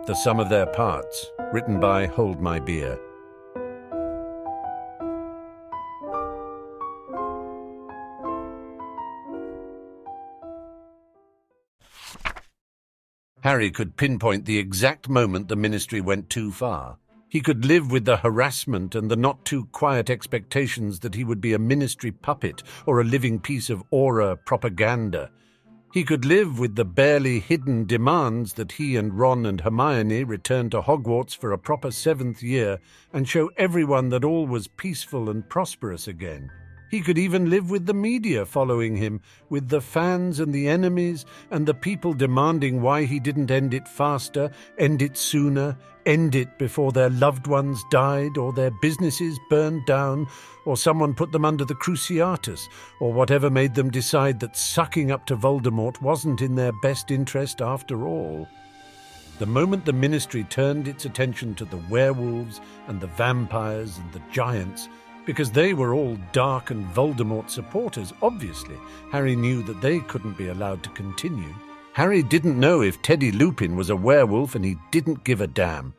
The Sum of Their Parts, written by Holdmybeer. Harry could pinpoint the exact moment the ministry went too far. He could live with the harassment and the not-too-quiet expectations that he would be a ministry puppet or a living piece of aura propaganda. He could live with the barely hidden demands that he and Ron and Hermione return to Hogwarts for a proper 7th year and show everyone that all was peaceful and prosperous again. He could even live with the media following him, with the fans and the enemies, and the people demanding why he didn't end it faster, end it sooner, end it before their loved ones died, or their businesses burned down, or someone put them under the Cruciatus, or whatever made them decide that sucking up to Voldemort wasn't in their best interest after all. The moment the ministry turned its attention to the werewolves and the vampires and the giants, because they were all dark and Voldemort supporters, obviously, Harry knew that they couldn't be allowed to continue. Harry didn't know if Teddy Lupin was a werewolf, and he didn't give a damn.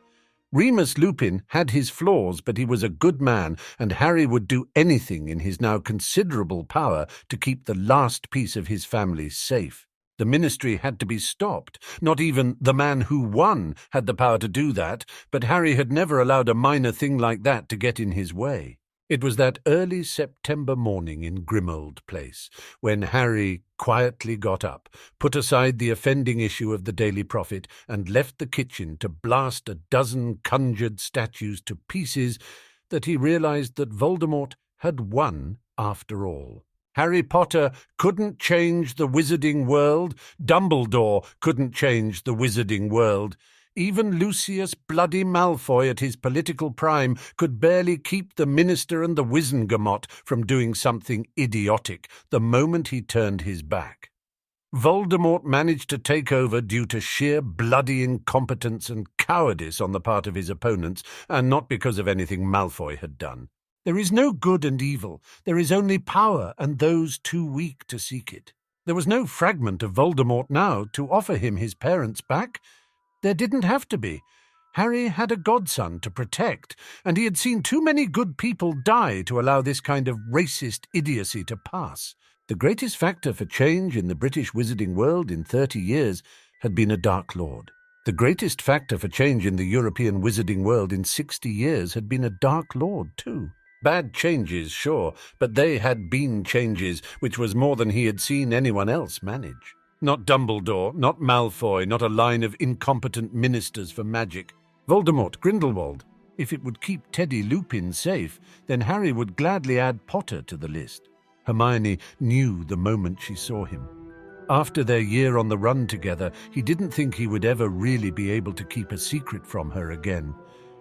Remus Lupin had his flaws, but he was a good man, and Harry would do anything in his now considerable power to keep the last piece of his family safe. The ministry had to be stopped. Not even the man who won had the power to do that, but Harry had never allowed a minor thing like that to get in his way. It was that early September morning in Grimmauld Place, when Harry quietly got up, put aside the offending issue of the Daily Prophet, and left the kitchen to blast a dozen conjured statues to pieces, that he realized that Voldemort had won after all. Harry Potter couldn't change the wizarding world. Dumbledore couldn't change the wizarding world. Even Lucius Bloody Malfoy at his political prime could barely keep the minister and the Wizengamot from doing something idiotic the moment he turned his back. Voldemort managed to take over due to sheer bloody incompetence and cowardice on the part of his opponents, and not because of anything Malfoy had done. There is no good and evil. There is only power and those too weak to seek it. There was no fragment of Voldemort now to offer him his parents back. There didn't have to be. Harry had a godson to protect, and he had seen too many good people die to allow this kind of racist idiocy to pass. The greatest factor for change in the British wizarding world in 30 years had been a Dark Lord. The greatest factor for change in the European wizarding world in 60 years had been a Dark Lord too. Bad changes, sure, but they had been changes, which was more than he had seen anyone else manage. Not Dumbledore, not Malfoy, not a line of incompetent ministers for magic. Voldemort, Grindelwald. If it would keep Teddy Lupin safe, then Harry would gladly add Potter to the list. Hermione knew the moment she saw him. After their year on the run together, he didn't think he would ever really be able to keep a secret from her again.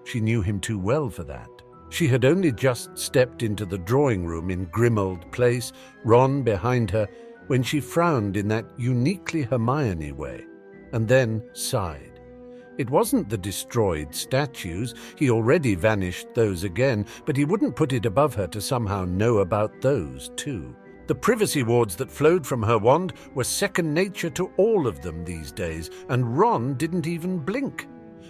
She knew him too well for that. She had only just stepped into the drawing room in Grimmauld Place, Ron behind her, when she frowned in that uniquely Hermione way, and then sighed. It wasn't the destroyed statues. He already vanished those again, but he wouldn't put it above her to somehow know about those too. The privacy wards that flowed from her wand were second nature to all of them these days, and Ron didn't even blink.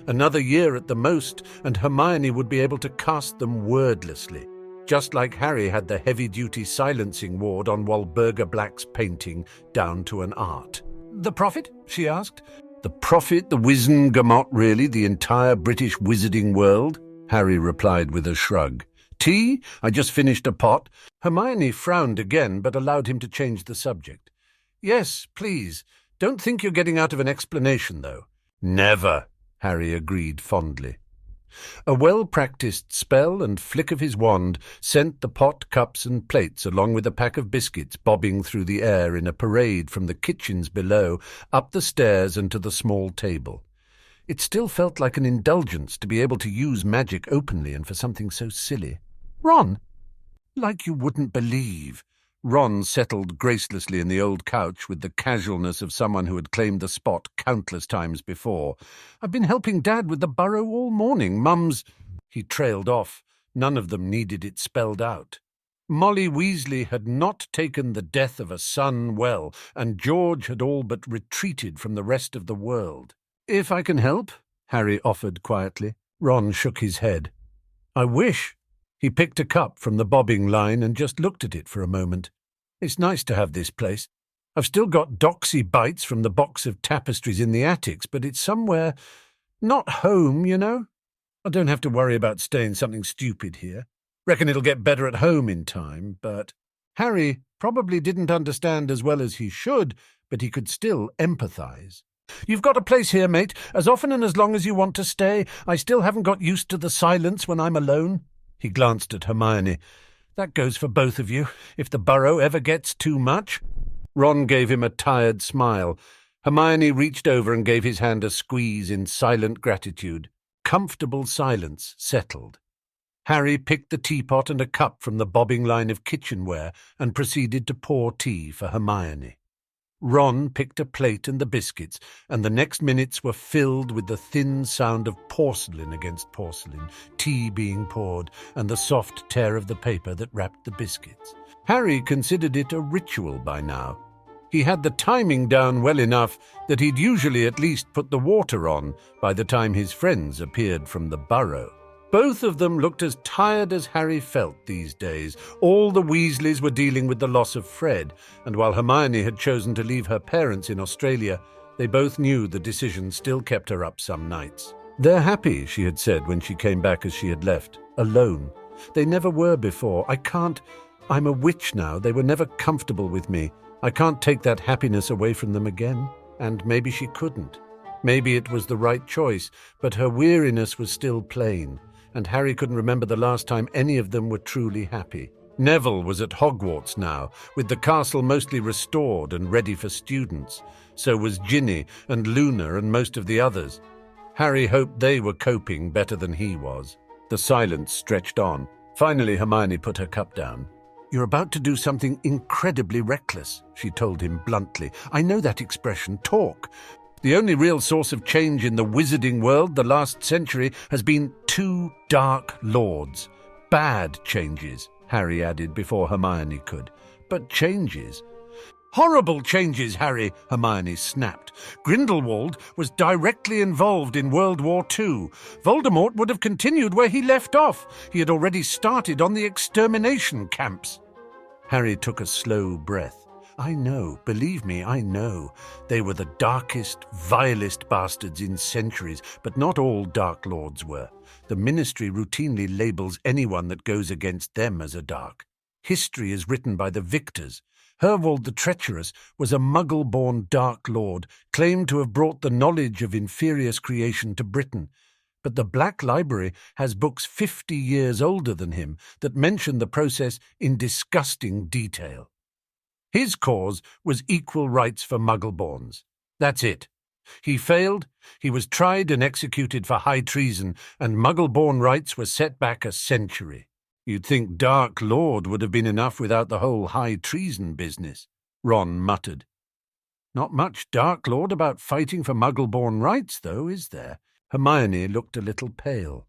Another year at the most, and Hermione would be able to cast them wordlessly, just like Harry had the heavy-duty silencing ward on Walburga Black's painting down to an art. "The Prophet?" she asked. "The Prophet, the Wizengamot, really, the entire British wizarding world?" Harry replied with a shrug. "Tea? I just finished a pot." Hermione frowned again, but allowed him to change the subject. "Yes, please. Don't think you're getting out of an explanation, though." "Never," Harry agreed fondly. A well-practiced spell and flick of his wand sent the pot, cups and plates along with a pack of biscuits bobbing through the air in a parade from the kitchens below, up the stairs and to the small table. It still felt like an indulgence to be able to use magic openly and for something so silly. "Ron!" "Like you wouldn't believe." Ron settled gracelessly in the old couch with the casualness of someone who had claimed the spot countless times before. "I've been helping Dad with the burrow all morning. Mum's—" He trailed off. None of them needed it spelled out. Molly Weasley had not taken the death of a son well, and George had all but retreated from the rest of the world. "If I can help," Harry offered quietly. Ron shook his head. I wish. He picked a cup from the bobbing line and just looked at it for a moment. It's nice to have this place. I've still got doxy bites from the box of tapestries in the attics, but it's somewhere not home, you know? I don't have to worry about staying something stupid here. Reckon it'll get better at home in time, but Harry probably didn't understand as well as he should, but he could still empathize. You've got a place here, mate, as often and as long as you want to stay. I still haven't got used to the silence when I'm alone. He glanced at Hermione. That goes for both of you, if the burrow ever gets too much. Ron gave him a tired smile. Hermione reached over and gave his hand a squeeze in silent gratitude. Comfortable silence settled. Harry picked the teapot and a cup from the bobbing line of kitchenware and proceeded to pour tea for Hermione. Ron picked a plate and the biscuits, and the next minutes were filled with the thin sound of porcelain against porcelain, tea being poured, and the soft tear of the paper that wrapped the biscuits. Harry considered it a ritual by now. He had the timing down well enough that he'd usually at least put the water on by the time his friends appeared from the burrow. Both of them looked as tired as Harry felt these days. All the Weasleys were dealing with the loss of Fred, and while Hermione had chosen to leave her parents in Australia, they both knew the decision still kept her up some nights. They're happy, she had said when she came back as she had left, alone. They never were before. I'm a witch now. They were never comfortable with me. I can't take that happiness away from them again. And maybe she couldn't. Maybe it was the right choice, but her weariness was still plain, and Harry couldn't remember the last time any of them were truly happy. Neville was at Hogwarts now, with the castle mostly restored and ready for students. So was Ginny and Luna and most of the others. Harry hoped they were coping better than he was. The silence stretched on. Finally, Hermione put her cup down. You're about to do something incredibly reckless, she told him bluntly. I know that expression, talk. The only real source of change in the wizarding world the last century has been 2 Dark Lords. Bad changes, Harry added before Hermione could. But changes. Horrible changes, Harry, Hermione snapped. Grindelwald was directly involved in World War II. Voldemort would have continued where he left off. He had already started on the extermination camps. Harry took a slow breath. I know, believe me, I know. They were the darkest, vilest bastards in centuries, but not all Dark Lords were. The Ministry routinely labels anyone that goes against them as a dark. History is written by the victors. Herwold the Treacherous was a Muggle-born Dark Lord, claimed to have brought the knowledge of inferious creation to Britain. But the Black Library has books 50 years older than him that mention the process in disgusting detail. His cause was equal rights for Muggle-borns. That's it. He failed, he was tried and executed for high treason, and Muggle-born rights were set back a century. You'd think Dark Lord would have been enough without the whole high treason business, Ron muttered. Not much Dark Lord about fighting for Muggle-born rights, though, is there? Hermione looked a little pale.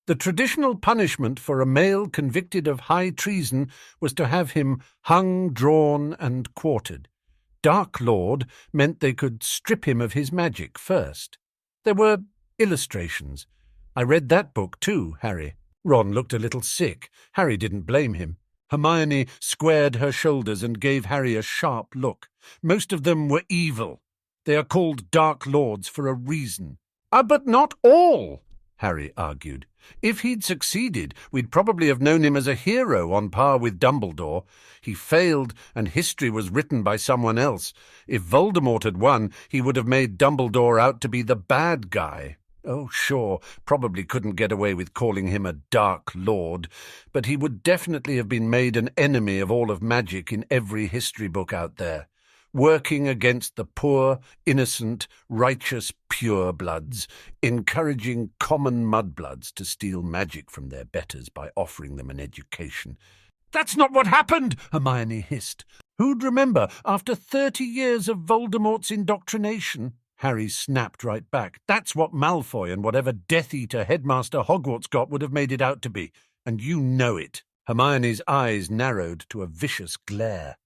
The traditional punishment for a male convicted of high treason was to have him hung, drawn, and quartered. Dark Lord meant they could strip him of his magic first. There were illustrations. I read that book too, Harry. Ron looked a little sick. Harry didn't blame him. Hermione squared her shoulders and gave Harry a sharp look. Most of them were evil. They are called Dark Lords for a reason. But not all, Harry argued. If he'd succeeded, we'd probably have known him as a hero on par with Dumbledore. He failed, and history was written by someone else. If Voldemort had won, he would have made Dumbledore out to be the bad guy. Oh, sure, probably couldn't get away with calling him a Dark Lord, but he would definitely have been made an enemy of all of magic in every history book out there, working against the poor, innocent, righteous purebloods, encouraging common mudbloods to steal magic from their betters by offering them an education. That's not what happened, Hermione hissed. Who'd remember after 30 years of Voldemort's indoctrination? Harry snapped right back. That's what Malfoy and whatever Death Eater headmaster Hogwarts got would have made it out to be, and you know it. Hermione's eyes narrowed to a vicious glare.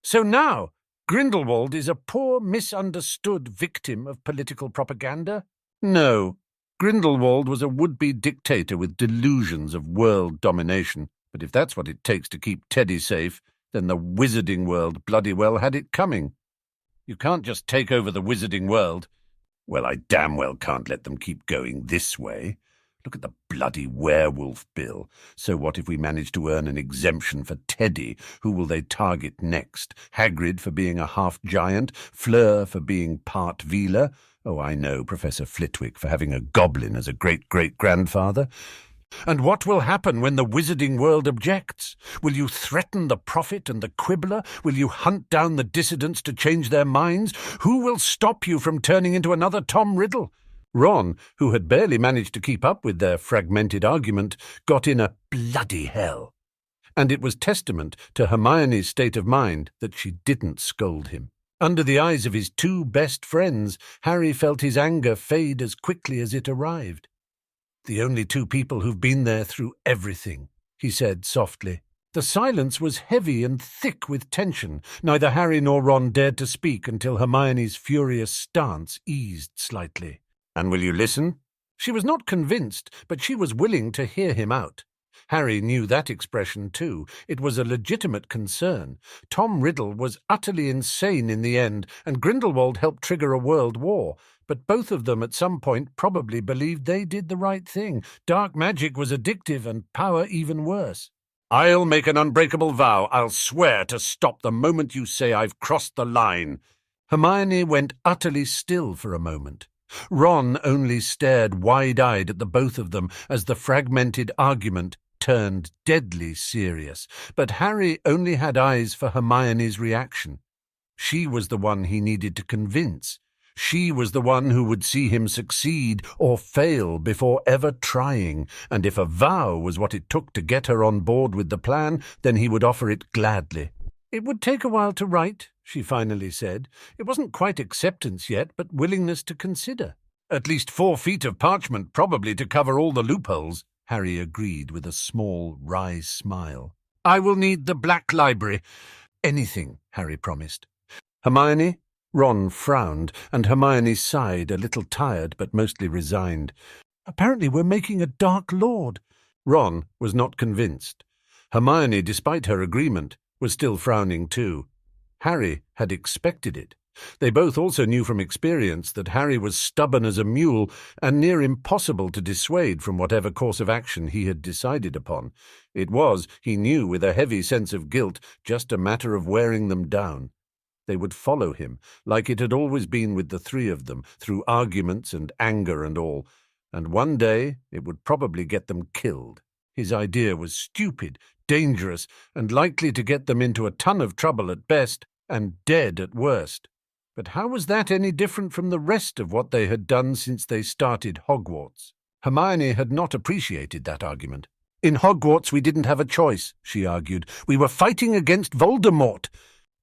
So now Grindelwald is a poor, misunderstood victim of political propaganda? No, Grindelwald was a would-be dictator with delusions of world domination, but if that's what it takes to keep Teddy safe, then the wizarding world bloody well had it coming. You can't just take over the wizarding world. Well, I damn well can't let them keep going this way. Look at the bloody werewolf bill. So what if we manage to earn an exemption for Teddy? Who will they target next? Hagrid for being a half-giant? Fleur for being part Veela? Oh, I know, Professor Flitwick for having a goblin as a great-great-grandfather. And what will happen when the wizarding world objects? Will you threaten the prophet and the quibbler? Will you hunt down the dissidents to change their minds? Who will stop you from turning into another Tom Riddle? Ron, who had barely managed to keep up with their fragmented argument, got in a bloody hell. And it was testament to Hermione's state of mind that she didn't scold him. Under the eyes of his two best friends, Harry felt his anger fade as quickly as it arrived. "The only two people who've been there through everything," he said softly. The silence was heavy and thick with tension. Neither Harry nor Ron dared to speak until Hermione's furious stance eased slightly. "And will you listen?" She was not convinced, but she was willing to hear him out. Harry knew that expression too. It was a legitimate concern. Tom Riddle was utterly insane in the end, and Grindelwald helped trigger a world war. But both of them at some point probably believed they did the right thing. Dark magic was addictive and power even worse. "I'll make an unbreakable vow. I'll swear to stop the moment you say I've crossed the line." Hermione went utterly still for a moment. Ron only stared wide-eyed at the both of them as the fragmented argument turned deadly serious. But Harry only had eyes for Hermione's reaction. She was the one he needed to convince. She was the one who would see him succeed or fail before ever trying, and if a vow was what it took to get her on board with the plan, then he would offer it gladly. "It would take a while to write," she finally said. It wasn't quite acceptance yet, but willingness to consider. "At least 4 feet of parchment, probably to cover all the loopholes," Harry agreed with a small, wry smile. "I will need the Black Library." "Anything," Harry promised. "Hermione?" Ron frowned, and Hermione sighed, a little tired but mostly resigned. "Apparently we're making a Dark Lord." Ron was not convinced. Hermione, despite her agreement, was still frowning too. Harry had expected it. They both also knew from experience that Harry was stubborn as a mule and near impossible to dissuade from whatever course of action he had decided upon. It was, he knew with a heavy sense of guilt, just a matter of wearing them down. They would follow him, like it had always been with the three of them, through arguments and anger and all, and one day it would probably get them killed. His idea was stupid, dangerous, and likely to get them into a ton of trouble at best, and dead at worst. But how was that any different from the rest of what they had done since they started Hogwarts? Hermione had not appreciated that argument. "In Hogwarts we didn't have a choice," she argued. "We were fighting against Voldemort.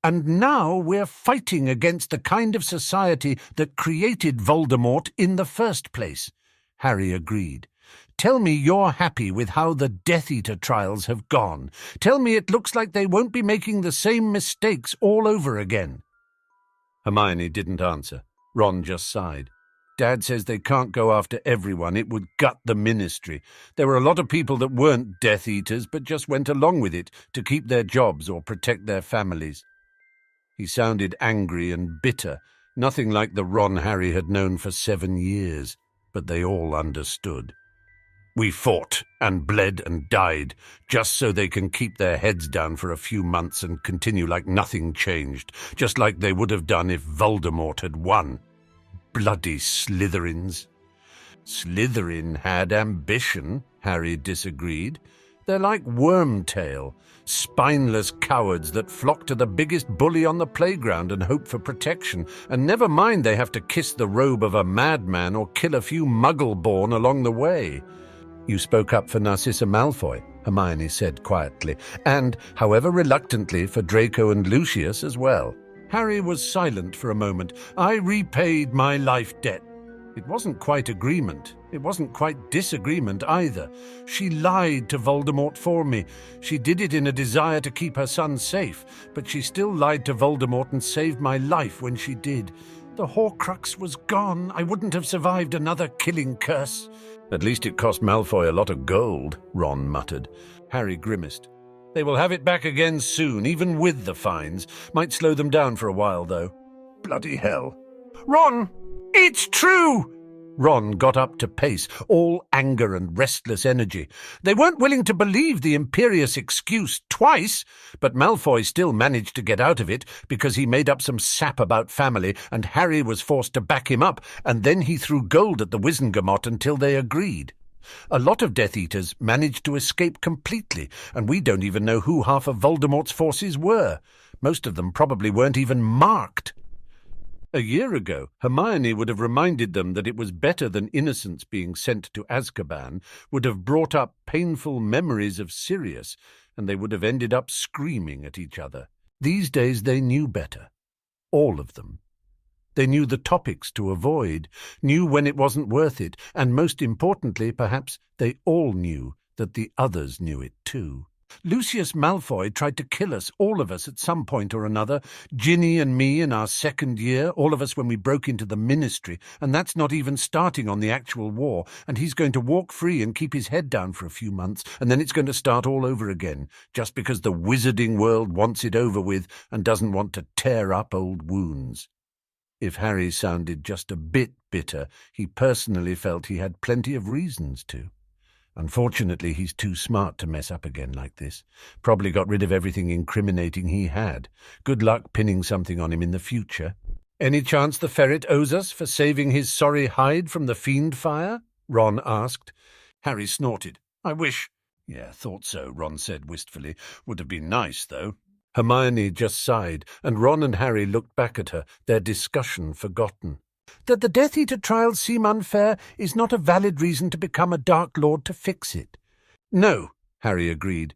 And now we're fighting against the kind of society that created Voldemort in the first place." Harry agreed. "Tell me you're happy with how the Death Eater trials have gone. Tell me it looks like they won't be making the same mistakes all over again." Hermione didn't answer. Ron just sighed. "Dad says they can't go after everyone. It would gut the ministry. There were a lot of people that weren't Death Eaters but just went along with it to keep their jobs or protect their families." He sounded angry and bitter, nothing like the Ron Harry had known for 7 years, but they all understood. "We fought and bled and died, just so they can keep their heads down for a few months and continue like nothing changed, just like they would have done if Voldemort had won. Bloody Slytherins." "Slytherin had ambition," Harry disagreed. "They're like Wormtail, spineless cowards that flock to the biggest bully on the playground and hope for protection, and never mind they have to kiss the robe of a madman or kill a few muggle-born along the way." "You spoke up for Narcissa Malfoy," Hermione said quietly, "and, however reluctantly, for Draco and Lucius as well." Harry was silent for a moment. "I repaid my life debt." It wasn't quite agreement. It wasn't quite disagreement either. She lied to Voldemort for me. She did it in a desire to keep her son safe, but she still lied to Voldemort and saved my life when she did. The Horcrux was gone. I wouldn't have survived another killing curse. At least it cost Malfoy a lot of gold, Ron muttered. Harry grimaced. They will have it back again soon, even with the fines. Might slow them down for a while, though. Bloody hell. Ron! It's true! Ron got up to pace, all anger and restless energy. They weren't willing to believe the imperious excuse twice, but Malfoy still managed to get out of it because he made up some sap about family and Harry was forced to back him up, and then he threw gold at the Wizengamot until they agreed. A lot of Death Eaters managed to escape completely, and we don't even know who half of Voldemort's forces were. Most of them probably weren't even marked. A year ago, Hermione would have reminded them that it was better than innocents being sent to Azkaban, would have brought up painful memories of Sirius, and they would have ended up screaming at each other. These days they knew better. All of them. They knew the topics to avoid, knew when it wasn't worth it, and most importantly, perhaps, they all knew that the others knew it too. Lucius Malfoy tried to kill us, all of us, at some point or another. Ginny and me in our second year, all of us when we broke into the Ministry, and that's not even starting on the actual war, and he's going to walk free and keep his head down for a few months, and then it's going to start all over again, just because the wizarding world wants it over with and doesn't want to tear up old wounds. If Harry sounded just a bit bitter, he personally felt he had plenty of reasons to. Unfortunately, he's too smart to mess up again like this. Probably got rid of everything incriminating he had. Good luck pinning something on him in the future. Any chance the ferret owes us for saving his sorry hide from the fiend fire? Ron asked. Harry snorted. I wish. Yeah, thought so, Ron said wistfully. Would have been nice, though. Hermione just sighed, and Ron and Harry looked back at her, their discussion forgotten. That the Death Eater trials seem unfair is not a valid reason to become a Dark Lord to fix it. No, Harry agreed.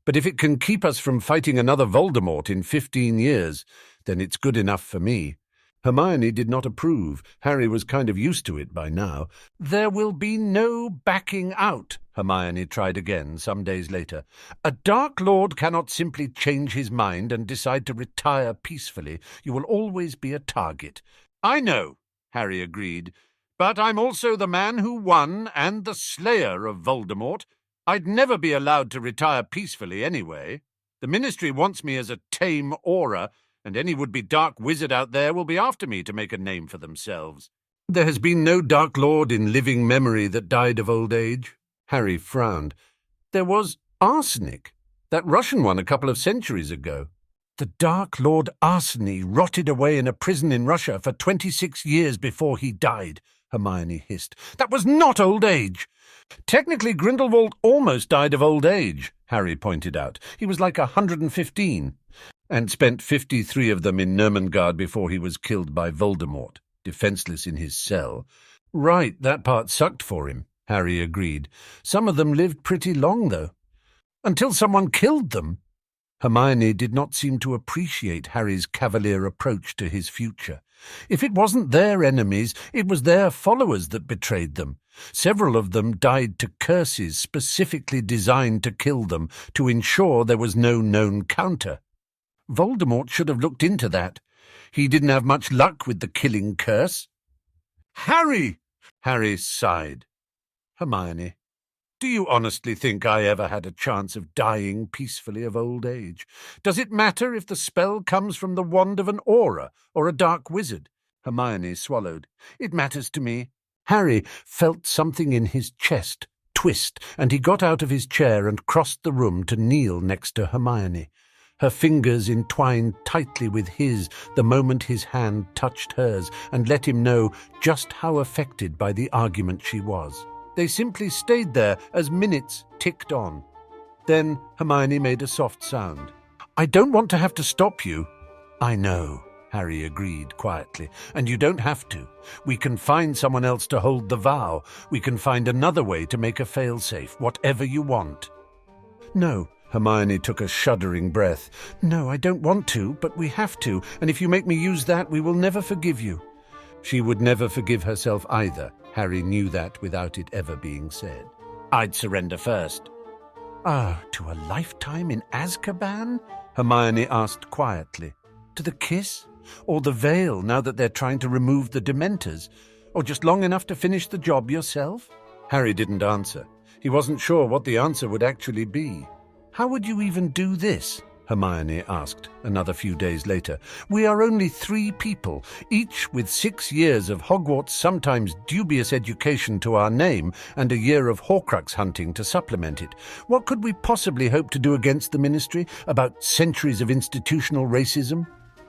But if it can keep us from fighting another Voldemort in 15 years, then it's good enough for me. Hermione did not approve. Harry was kind of used to it by now. There will be no backing out, Hermione tried again some days later. A Dark Lord cannot simply change his mind and decide to retire peacefully. You will always be a target. I know, Harry agreed, but I'm also the man who won and the slayer of Voldemort. I'd never be allowed to retire peacefully anyway. The Ministry wants me as a tame aura, and any would-be dark wizard out there will be after me to make a name for themselves. There has been no Dark Lord in living memory that died of old age. Harry frowned. There was Arsenic, that Russian one a couple of centuries ago. The Dark Lord Arseny rotted away in a prison in Russia for 26 years before he died, Hermione hissed. That was not old age. Technically, Grindelwald almost died of old age, Harry pointed out. He was like 115, and spent 53 of them in Nurmengard before he was killed by Voldemort, defenseless in his cell. Right, that part sucked for him, Harry agreed. Some of them lived pretty long, though. Until someone killed them. Hermione did not seem to appreciate Harry's cavalier approach to his future. If it wasn't their enemies, it was their followers that betrayed them. Several of them died to curses specifically designed to kill them, to ensure there was no known counter. Voldemort should have looked into that. He didn't have much luck with the killing curse. Harry! Harry sighed. Hermione, do you honestly think I ever had a chance of dying peacefully of old age? Does it matter if the spell comes from the wand of an aura or a dark wizard? Hermione swallowed. It matters to me. Harry felt something in his chest twist, and he got out of his chair and crossed the room to kneel next to Hermione. Her fingers entwined tightly with his the moment his hand touched hers and let him know just how affected by the argument she was. They simply stayed there as minutes ticked on. Then Hermione made a soft sound. I don't want to have to stop you. I know, Harry agreed quietly, and you don't have to. We can find someone else to hold the vow. We can find another way to make a failsafe, whatever you want. No, Hermione took a shuddering breath. No, I don't want to, but we have to, and if you make me use that, we will never forgive you. She would never forgive herself either. Harry knew that without it ever being said. I'd surrender first. To a lifetime in Azkaban? Hermione asked quietly. To the kiss? Or the veil, now that they're trying to remove the Dementors? Or just long enough to finish the job yourself? Harry didn't answer. He wasn't sure what the answer would actually be. How would you even do this? Hermione asked another few days later. We are only 3 people, each with 6 years of Hogwarts' sometimes dubious education to our name and a year of Horcrux hunting to supplement it. What could we possibly hope to do against the Ministry about centuries of institutional racism?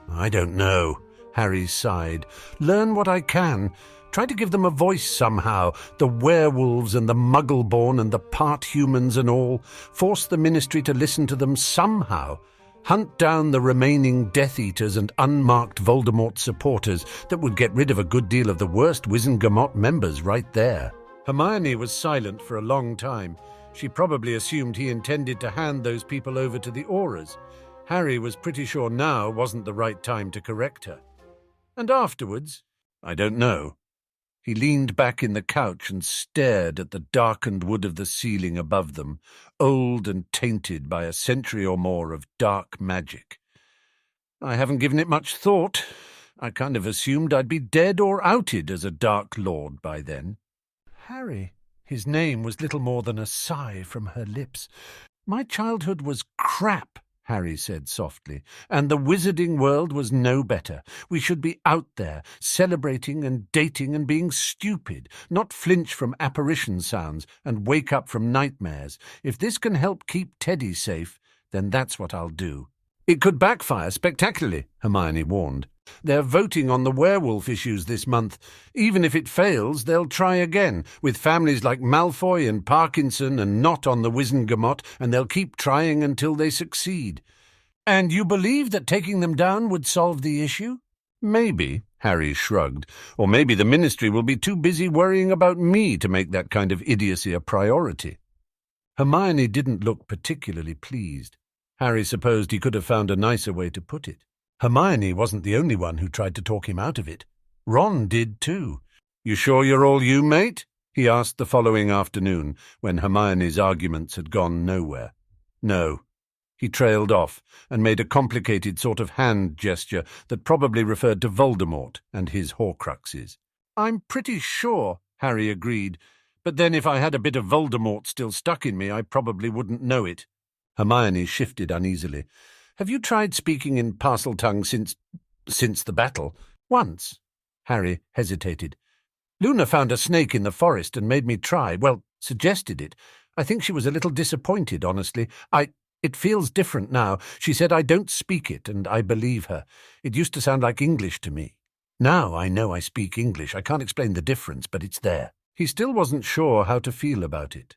I don't know, Harry sighed. Learn what I can. Try to give them a voice somehow, the werewolves and the muggle-born and the part-humans and all. Force the Ministry to listen to them somehow. Hunt down the remaining Death Eaters and unmarked Voldemort supporters that would get rid of a good deal of the worst Wizengamot members right there. Hermione was silent for a long time. She probably assumed he intended to hand those people over to the Aurors. Harry was pretty sure now wasn't the right time to correct her. And afterwards, I don't know. He leaned back in the couch and stared at the darkened wood of the ceiling above them, old and tainted by a century or more of dark magic. I haven't given it much thought. I kind of assumed I'd be dead or outed as a Dark Lord by then. Harry, his name was little more than a sigh from her lips. My childhood was crap, Harry said softly, and the wizarding world was no better. We should be out there, celebrating and dating and being stupid, not flinch from apparition sounds and wake up from nightmares. If this can help keep Teddy safe, then that's what I'll do. It could backfire spectacularly, Hermione warned. They're voting on the werewolf issues this month. Even if it fails, they'll try again, with families like Malfoy and Parkinson and not on the Wizengamot, and they'll keep trying until they succeed. And you believe that taking them down would solve the issue? Maybe, Harry shrugged, or maybe the Ministry will be too busy worrying about me to make that kind of idiocy a priority. Hermione didn't look particularly pleased. Harry supposed he could have found a nicer way to put it. Hermione wasn't the only one who tried to talk him out of it. Ron did too. You sure you're all you, mate? He asked the following afternoon, when Hermione's arguments had gone nowhere. No. He trailed off and made a complicated sort of hand gesture that probably referred to Voldemort and his Horcruxes. I'm pretty sure, Harry agreed, but then if I had a bit of Voldemort still stuck in me, I probably wouldn't know it. Hermione shifted uneasily. Have you tried speaking in Parseltongue since the battle? Once. Harry hesitated. Luna found a snake in the forest and made me try. Well, suggested it. I think she was a little disappointed, honestly. It feels different now. She said I don't speak it, and I believe her. It used to sound like English to me. Now I know I speak English. I can't explain the difference, but it's there. He still wasn't sure how to feel about it.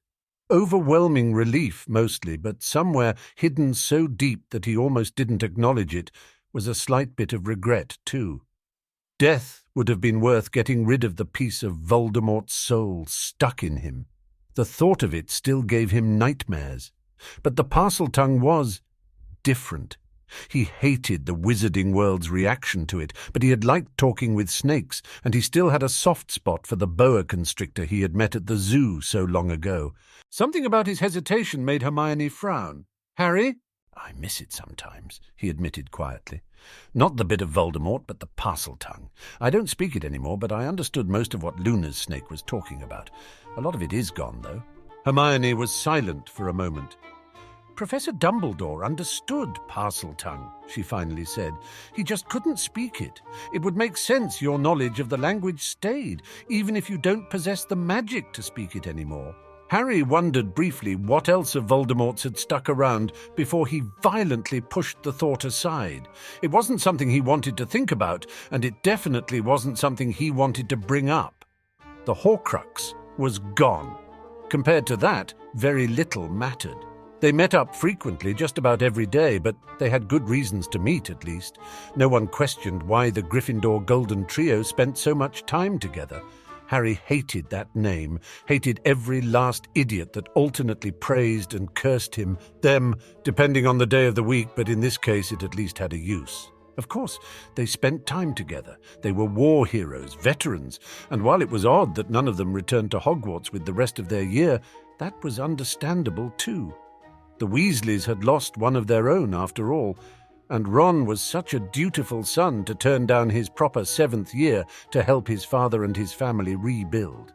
Overwhelming relief, mostly, but somewhere hidden so deep that he almost didn't acknowledge it, was a slight bit of regret, too. Death would have been worth getting rid of the piece of Voldemort's soul stuck in him. The thought of it still gave him nightmares. But the Parseltongue was different. He hated the wizarding world's reaction to it, but he had liked talking with snakes, and he still had a soft spot for the boa constrictor he had met at the zoo so long ago. Something about his hesitation made Hermione frown. Harry? I miss it sometimes, he admitted quietly. Not the bit of Voldemort, but the Parseltongue. I don't speak it anymore, but I understood most of what Luna's snake was talking about. A lot of it is gone, though. Hermione was silent for a moment. Professor Dumbledore understood Parseltongue, she finally said. He just couldn't speak it. It would make sense your knowledge of the language stayed, even if you don't possess the magic to speak it anymore. Harry wondered briefly what else of Voldemort's had stuck around before he violently pushed the thought aside. It wasn't something he wanted to think about, and it definitely wasn't something he wanted to bring up. The Horcrux was gone. Compared to that, very little mattered. They met up frequently, just about every day, but they had good reasons to meet, at least. No one questioned why the Gryffindor Golden Trio spent so much time together. Harry hated that name, hated every last idiot that alternately praised and cursed him, them, depending on the day of the week, but in this case it at least had a use. Of course, they spent time together. They were war heroes, veterans, and while it was odd that none of them returned to Hogwarts with the rest of their year, that was understandable too. The Weasleys had lost one of their own, after all, and Ron was such a dutiful son to turn down his proper 7th year to help his father and his family rebuild.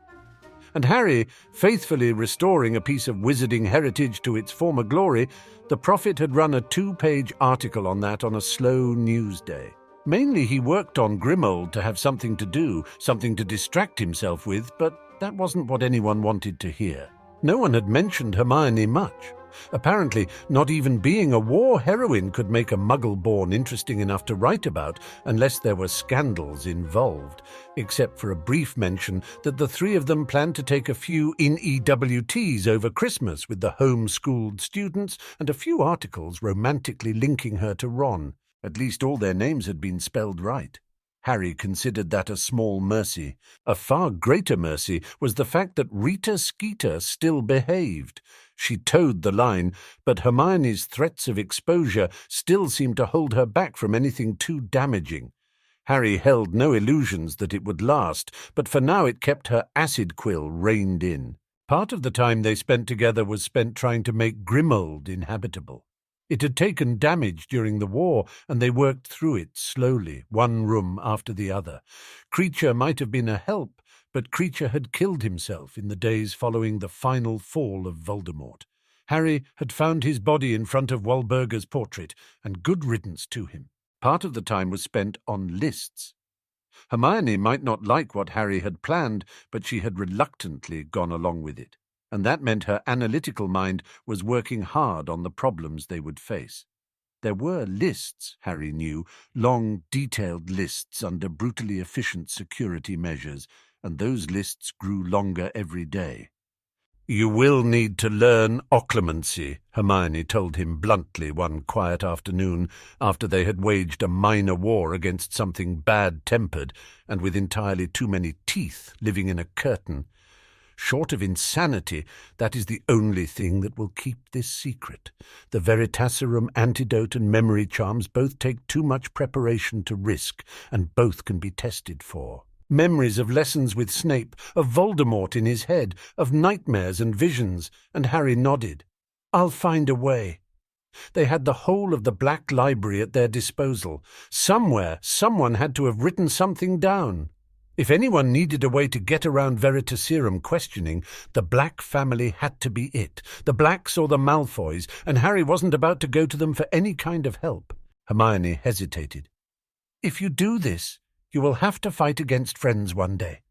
And Harry, faithfully restoring a piece of wizarding heritage to its former glory, the prophet had run a 2-page article on that on a slow news day. Mainly he worked on Grimmauld to have something to do, something to distract himself with, but that wasn't what anyone wanted to hear. No one had mentioned Hermione much. Apparently, not even being a war heroine could make a Muggle-born interesting enough to write about unless there were scandals involved, except for a brief mention that the three of them planned to take a few NEWTs over Christmas with the home-schooled students and a few articles romantically linking her to Ron. At least all their names had been spelled right. Harry considered that a small mercy. A far greater mercy was the fact that Rita Skeeter still behaved. She towed the line, but Hermione's threats of exposure still seemed to hold her back from anything too damaging. Harry held no illusions that it would last, but for now it kept her acid quill reined in. Part of the time they spent together was spent trying to make Grimmauld inhabitable. It had taken damage during the war, and they worked through it slowly, one room after the other. Kreacher might have been a help, but Kreacher had killed himself in the days following the final fall of Voldemort. Harry had found his body in front of Walburga's portrait, and good riddance to him. Part of the time was spent on lists. Hermione might not like what Harry had planned, but she had reluctantly gone along with it, and that meant her analytical mind was working hard on the problems they would face. There were lists, Harry knew, long, detailed lists under brutally efficient security measures, and those lists grew longer every day. "You will need to learn occlumency," Hermione told him bluntly one quiet afternoon after they had waged a minor war against something bad-tempered and with entirely too many teeth living in a curtain. "Short of insanity, that is the only thing that will keep this secret. The Veritaserum antidote and memory charms both take too much preparation to risk, and both can be tested for. Memories of lessons with Snape, of Voldemort in his head, of nightmares and visions," and Harry nodded. "I'll find a way." They had the whole of the Black Library at their disposal. Somewhere, someone had to have written something down. If anyone needed a way to get around Veritaserum questioning, the Black family had to be it, the Blacks or the Malfoys, and Harry wasn't about to go to them for any kind of help. Hermione hesitated. "If you do this, you will have to fight against friends one day.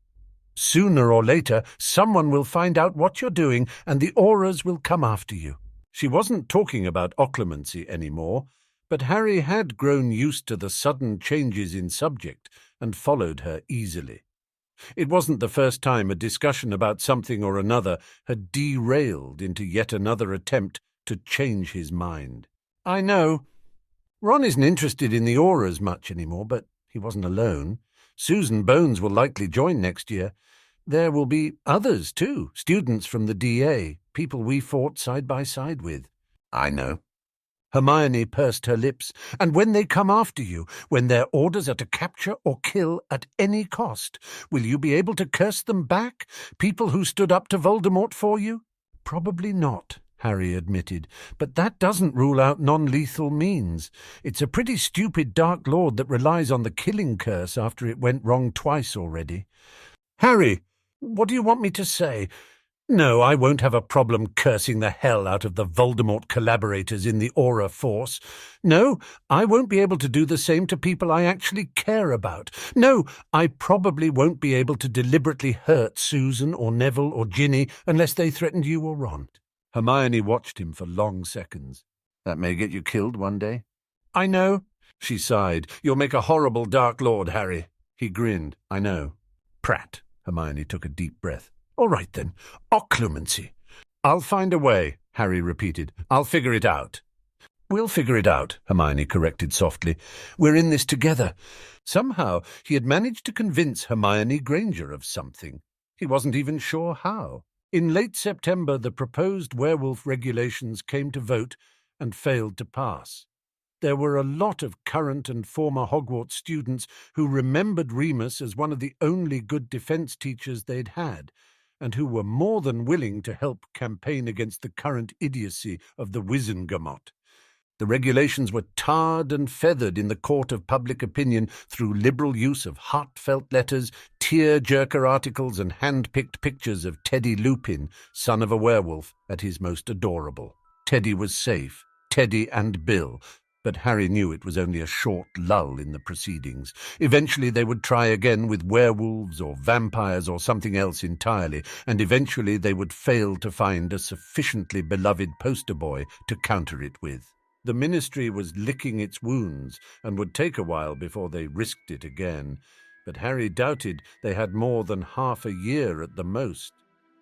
Sooner or later, someone will find out what you're doing, and the auras will come after you." She wasn't talking about occlumency anymore, but Harry had grown used to the sudden changes in subject and followed her easily. It wasn't the first time a discussion about something or another had derailed into yet another attempt to change his mind. "I know. Ron isn't interested in the auras much anymore, but he wasn't alone. Susan Bones will likely join next year. There will be others, too, students from the DA, people we fought side by side with." "I know." Hermione pursed her lips. "And when they come after you, when their orders are to capture or kill at any cost, will you be able to curse them back, people who stood up to Voldemort for you?" "Probably not," Harry admitted, "but that doesn't rule out non-lethal means. It's a pretty stupid Dark Lord that relies on the killing curse after it went wrong twice already." "Harry, what do you want me to say? No, I won't have a problem cursing the hell out of the Voldemort collaborators in the Aura Force. No, I won't be able to do the same to people I actually care about. No, I probably won't be able to deliberately hurt Susan or Neville or Ginny unless they threatened you or Ron." Hermione watched him for long seconds. "That may get you killed one day." "I know," she sighed. "You'll make a horrible Dark Lord, Harry." He grinned. "I know." "Prat." Hermione took a deep breath. "All right, then. Occlumency." "I'll find a way," Harry repeated. "I'll figure it out." "We'll figure it out," Hermione corrected softly. "We're in this together." Somehow he had managed to convince Hermione Granger of something. He wasn't even sure how. In late September, the proposed werewolf regulations came to vote and failed to pass. There were a lot of current and former Hogwarts students who remembered Remus as one of the only good defense teachers they'd had, and who were more than willing to help campaign against the current idiocy of the Wizengamot. The regulations were tarred and feathered in the court of public opinion through liberal use of heartfelt letters, tear-jerker articles, and hand-picked pictures of Teddy Lupin, son of a werewolf, at his most adorable. Teddy was safe, Teddy and Bill, but Harry knew it was only a short lull in the proceedings. Eventually they would try again with werewolves or vampires or something else entirely, and eventually they would fail to find a sufficiently beloved poster boy to counter it with. The ministry was licking its wounds and would take a while before they risked it again, but Harry doubted they had more than half a year at the most.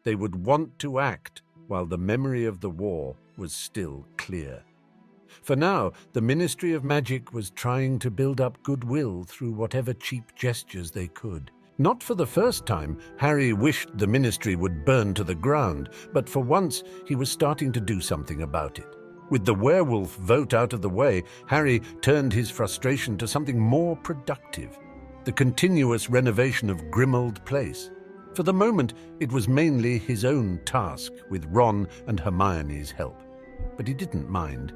They would want to act while the memory of the war was still clear. For now, the Ministry of Magic was trying to build up goodwill through whatever cheap gestures they could. Not for the first time, Harry wished the ministry would burn to the ground, but for once he was starting to do something about it. With the werewolf vote out of the way, Harry turned his frustration to something more productive: the continuous renovation of Grimmauld Place. For the moment, it was mainly his own task, with Ron and Hermione's help. But he didn't mind.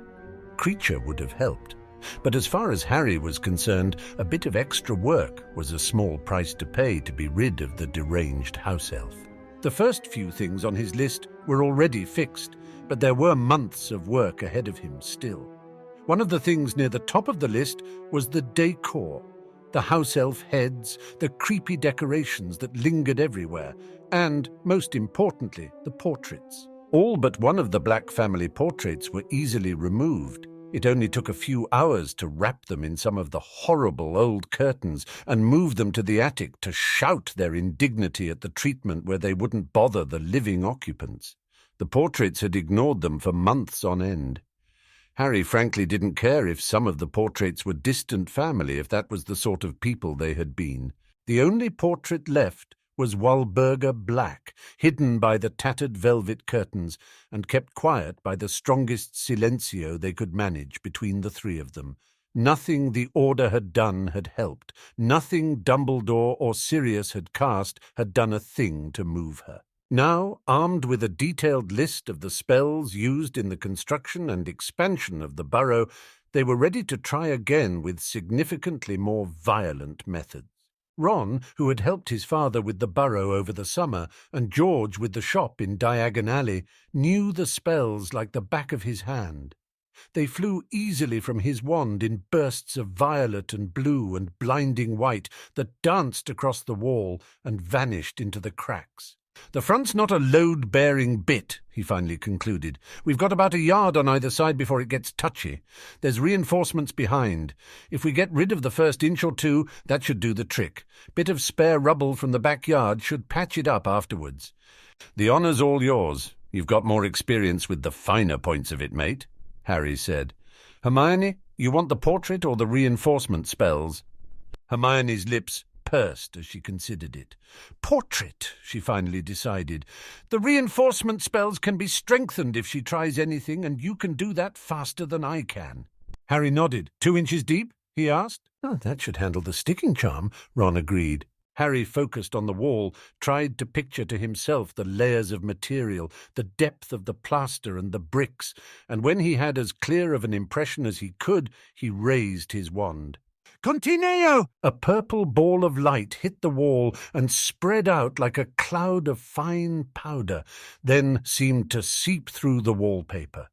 Creature would have helped. But as far as Harry was concerned, a bit of extra work was a small price to pay to be rid of the deranged house elf. The first few things on his list were already fixed, but there were months of work ahead of him still. One of the things near the top of the list was the decor. The house elf heads, the creepy decorations that lingered everywhere, and, most importantly, the portraits. All but one of the Black family portraits were easily removed. It only took a few hours to wrap them in some of the horrible old curtains and move them to the attic to shout their indignity at the treatment where they wouldn't bother the living occupants. The portraits had ignored them for months on end. Harry frankly didn't care if some of the portraits were distant family, if that was the sort of people they had been. The only portrait left was Walburga Black, hidden by the tattered velvet curtains and kept quiet by the strongest silencio they could manage between the three of them. Nothing the Order had done had helped. Nothing Dumbledore or Sirius had cast had done a thing to move her. Now, armed with a detailed list of the spells used in the construction and expansion of the burrow, they were ready to try again with significantly more violent methods. Ron, who had helped his father with the burrow over the summer, and George with the shop in Diagon Alley, knew the spells like the back of his hand. They flew easily from his wand in bursts of violet and blue and blinding white that danced across the wall and vanished into the cracks. "The front's not a load-bearing bit," he finally concluded. "We've got about a yard on either side before it gets touchy. There's reinforcements behind. If we get rid of the first inch or two, that should do the trick. Bit of spare rubble from the backyard should patch it up afterwards. The honour's all yours. You've got more experience with the finer points of it, mate," Harry said. "Hermione, you want the portrait or the reinforcement spells?" Hermione's lips pursed as she considered it. "Portrait," she finally decided. "The reinforcement spells can be strengthened if she tries anything, and you can do that faster than I can." Harry nodded. 2 inches deep?" he asked. "Oh, that should handle the sticking charm," Ron agreed. Harry focused on the wall, tried to picture to himself the layers of material, the depth of the plaster and the bricks, and when he had as clear of an impression as he could, he raised his wand. "Contineo!" A purple ball of light hit the wall and spread out like a cloud of fine powder, then seemed to seep through the wallpaper.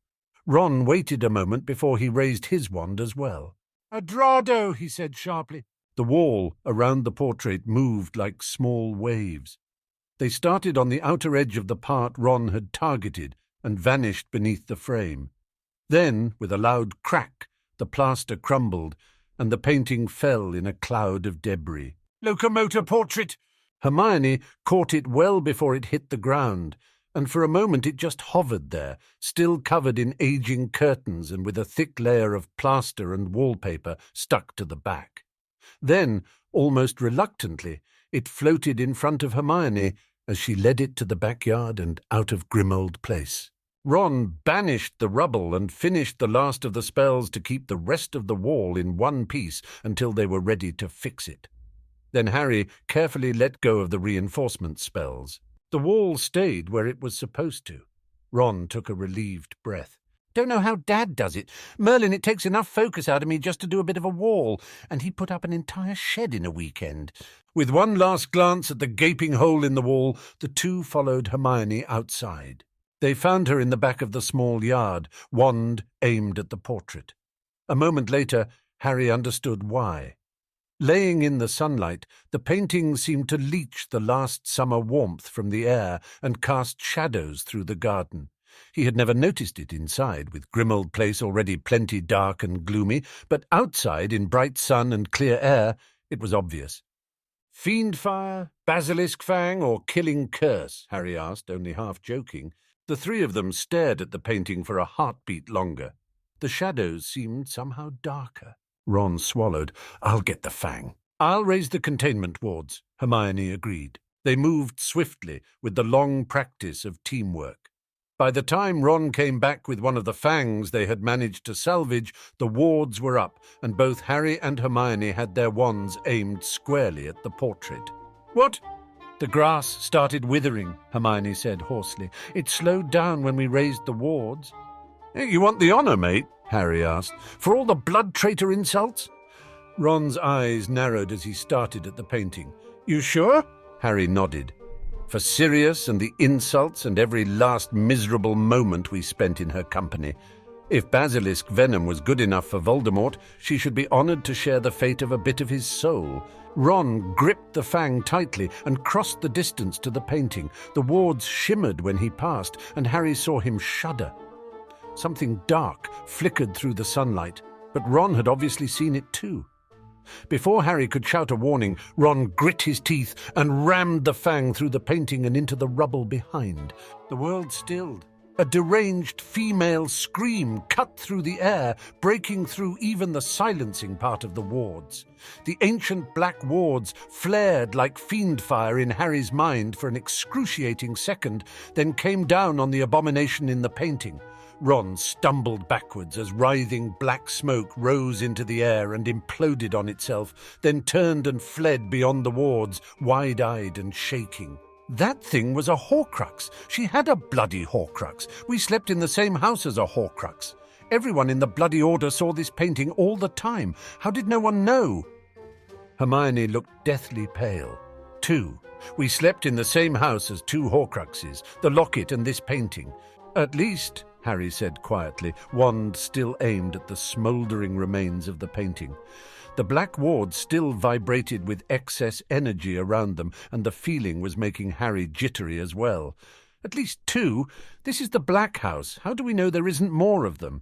Ron waited a moment before he raised his wand as well. "Adrado," he said sharply. The wall around the portrait moved like small waves. They started on the outer edge of the part Ron had targeted and vanished beneath the frame. Then, with a loud crack, the plaster crumbled, and the painting fell in a cloud of debris. "Locomotor portrait!" Hermione caught it well before it hit the ground, and for a moment it just hovered there, still covered in aging curtains and with a thick layer of plaster and wallpaper stuck to the back. Then, almost reluctantly, it floated in front of Hermione as she led it to the backyard and out of Grimmauld Place. Ron banished the rubble and finished the last of the spells to keep the rest of the wall in one piece until they were ready to fix it. Then Harry carefully let go of the reinforcement spells. The wall stayed where it was supposed to. Ron took a relieved breath. Don't know how Dad does it. Merlin, it takes enough focus out of me just to do a bit of a wall, and he put up an entire shed in a weekend." With one last glance at the gaping hole in the wall, the two followed Hermione outside. They found her in the back of the small yard, wand aimed at the portrait. A moment later, Harry understood why. Laying in the sunlight, the painting seemed to leach the last summer warmth from the air and cast shadows through the garden. He had never noticed it inside, with Grimmauld Place already plenty dark and gloomy, but outside, in bright sun and clear air, it was obvious. "Fiendfire, basilisk fang, or killing curse?" Harry asked, only half joking. The three of them stared at the painting for a heartbeat longer. The shadows seemed somehow darker. Ron swallowed. "I'll get the fang." "I'll raise the containment wards," Hermione agreed. They moved swiftly, with the long practice of teamwork. By the time Ron came back with one of the fangs they had managed to salvage, the wards were up, and both Harry and Hermione had their wands aimed squarely at the portrait. "What?" "The grass started withering," Hermione said hoarsely. "It slowed down when we raised the wards." "You want the honour, mate?" Harry asked. "For all the blood-traitor insults?" Ron's eyes narrowed as he started at the painting. "You sure?" Harry nodded. "For Sirius and the insults and every last miserable moment we spent in her company. If basilisk venom was good enough for Voldemort, she should be honoured to share the fate of a bit of his soul." Ron gripped the fang tightly and crossed the distance to the painting. The wards shimmered when he passed, and Harry saw him shudder. Something dark flickered through the sunlight, but Ron had obviously seen it too. Before Harry could shout a warning, Ron grit his teeth and rammed the fang through the painting and into the rubble behind. The world stilled. A deranged female scream cut through the air, breaking through even the silencing part of the wards. The ancient black wards flared like fiend fire in Harry's mind for an excruciating second, then came down on the abomination in the painting. Ron stumbled backwards as writhing black smoke rose into the air and imploded on itself, then turned and fled beyond the wards, wide-eyed and shaking. That thing was a Horcrux. She had a bloody Horcrux. We slept in the same house as a Horcrux. Everyone in the bloody order saw this painting all the time. How did no one know? Hermione looked deathly pale. "Two. We slept in the same house as two Horcruxes, the locket and this painting. At least," Harry said quietly, wand still aimed at the smouldering remains of the painting. The black wards still vibrated with excess energy around them, and the feeling was making Harry jittery as well. "At least two. This is the Black House. How do we know there isn't more of them?"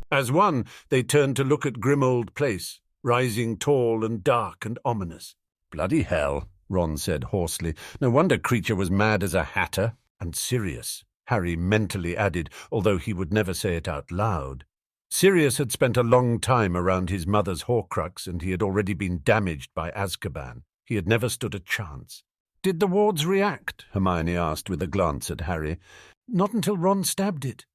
As one, they turned to look at Grimmauld Place, rising tall and dark and ominous. "Bloody hell," Ron said hoarsely. "No wonder Creature was mad as a hatter. And Sirius," Harry mentally added, although he would never say it out loud. Sirius had spent a long time around his mother's Horcrux, and he had already been damaged by Azkaban. He had never stood a chance. "Did the wards react?" Hermione asked with a glance at Harry. "Not until Ron stabbed it."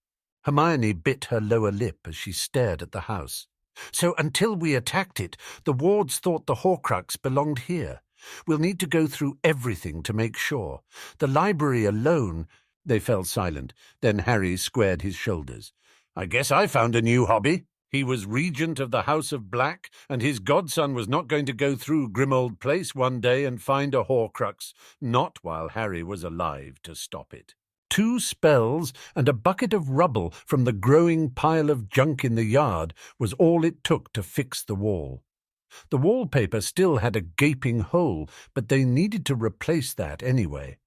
Hermione bit her lower lip as she stared at the house. "So until we attacked it, the wards thought the Horcrux belonged here. We'll need to go through everything to make sure. The library alone—" They fell silent. Then Harry squared his shoulders. "I guess I found a new hobby. He was regent of the House of Black, and his godson was not going to go through Grimmauld Place one day and find a Horcrux, not while Harry was alive to stop it. 2 spells and a bucket of rubble from the growing pile of junk in the yard was all it took to fix the wall. The wallpaper still had a gaping hole, but they needed to replace that anyway,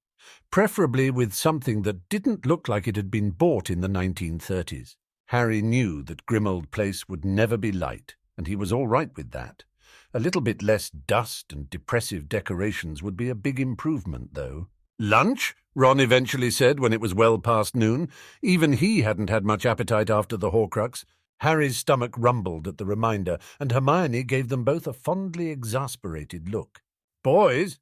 preferably with something that didn't look like it had been bought in the 1930s. Harry knew that Grimmauld Place would never be light, and he was all right with that. A little bit less dust and depressive decorations would be a big improvement, though. "Lunch?" Ron eventually said when it was well past noon. Even he hadn't had much appetite after the Horcrux. Harry's stomach rumbled at the reminder, and Hermione gave them both a fondly exasperated look. "Boys?"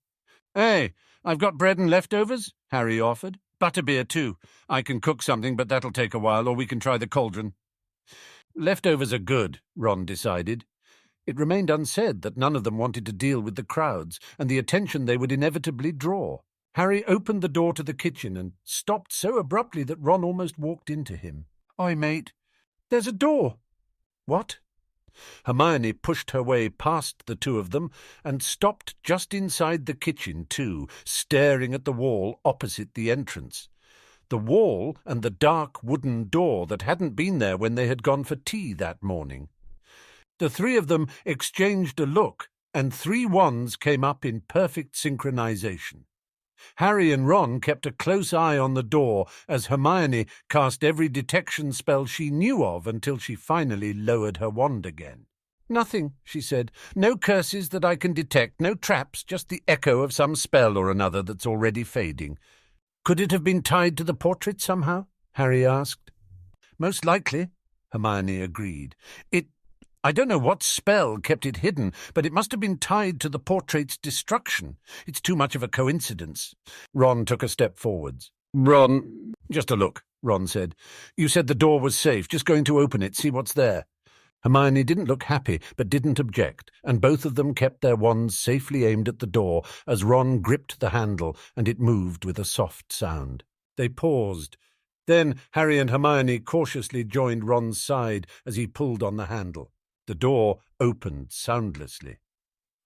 "Hey, I've got bread and leftovers," Harry offered. "Butterbeer, too. I can cook something, but that'll take a while, or we can try the cauldron." Leftovers are good, Ron decided. It remained unsaid that none of them wanted to deal with the crowds and the attention they would inevitably draw. Harry opened the door to the kitchen and stopped so abruptly that Ron almost walked into him. "Oi, mate, There's a door." "What?" Hermione pushed her way past the two of them and stopped just inside the kitchen too, staring at the wall opposite the entrance. The wall and the dark wooden door that hadn't been there when they had gone for tea that morning. The three of them exchanged a look, and 3 wands came up in perfect synchronization. Harry and Ron kept a close eye on the door as Hermione cast every detection spell she knew of until she finally lowered her wand again. "Nothing," she said. "No curses that I can detect, no traps, just the echo of some spell or another that's already fading." "Could it have been tied to the portrait somehow?" Harry asked. "Most likely," Hermione agreed. I don't know what spell kept it hidden, but it must have been tied to the portrait's destruction. It's too much of a coincidence." Ron took a step forwards. "Ron—" "Just a look," Ron said. "You said the door was safe. Just going to open it, see what's there." Hermione didn't look happy, but didn't object, and both of them kept their wands safely aimed at the door as Ron gripped the handle and it moved with a soft sound. They paused. Then Harry and Hermione cautiously joined Ron's side as he pulled on the handle. The door opened soundlessly.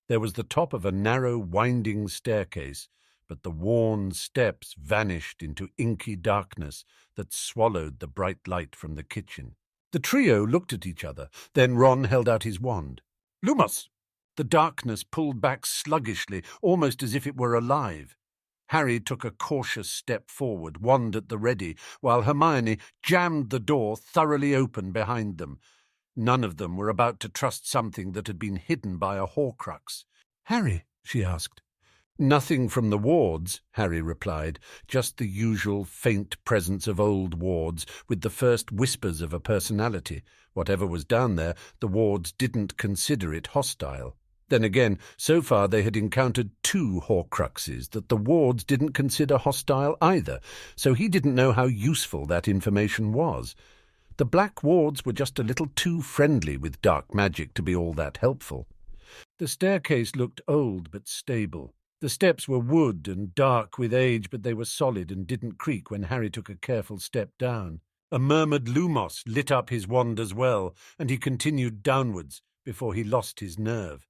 There was the top of a narrow, winding staircase, but the worn steps vanished into inky darkness that swallowed the bright light from the kitchen. The trio looked at each other. Then Ron held out his wand. "Lumos!" The darkness pulled back sluggishly, almost as if it were alive. Harry took a cautious step forward, wand at the ready, while Hermione jammed the door thoroughly open behind them. None of them were about to trust something that had been hidden by a Horcrux. "Harry?" she asked. "Nothing from the wards," Harry replied, "just the usual faint presence of old wards, with the first whispers of a personality. Whatever was down there, the wards didn't consider it hostile. Then again, so far they had encountered 2 Horcruxes that the wards didn't consider hostile either, so he didn't know how useful that information was. The black wards were just a little too friendly with dark magic to be all that helpful. The staircase looked old but stable. The steps were wood and dark with age, but they were solid and didn't creak when Harry took a careful step down. A murmured lumos lit up his wand as well, and he continued downwards before he lost his nerve.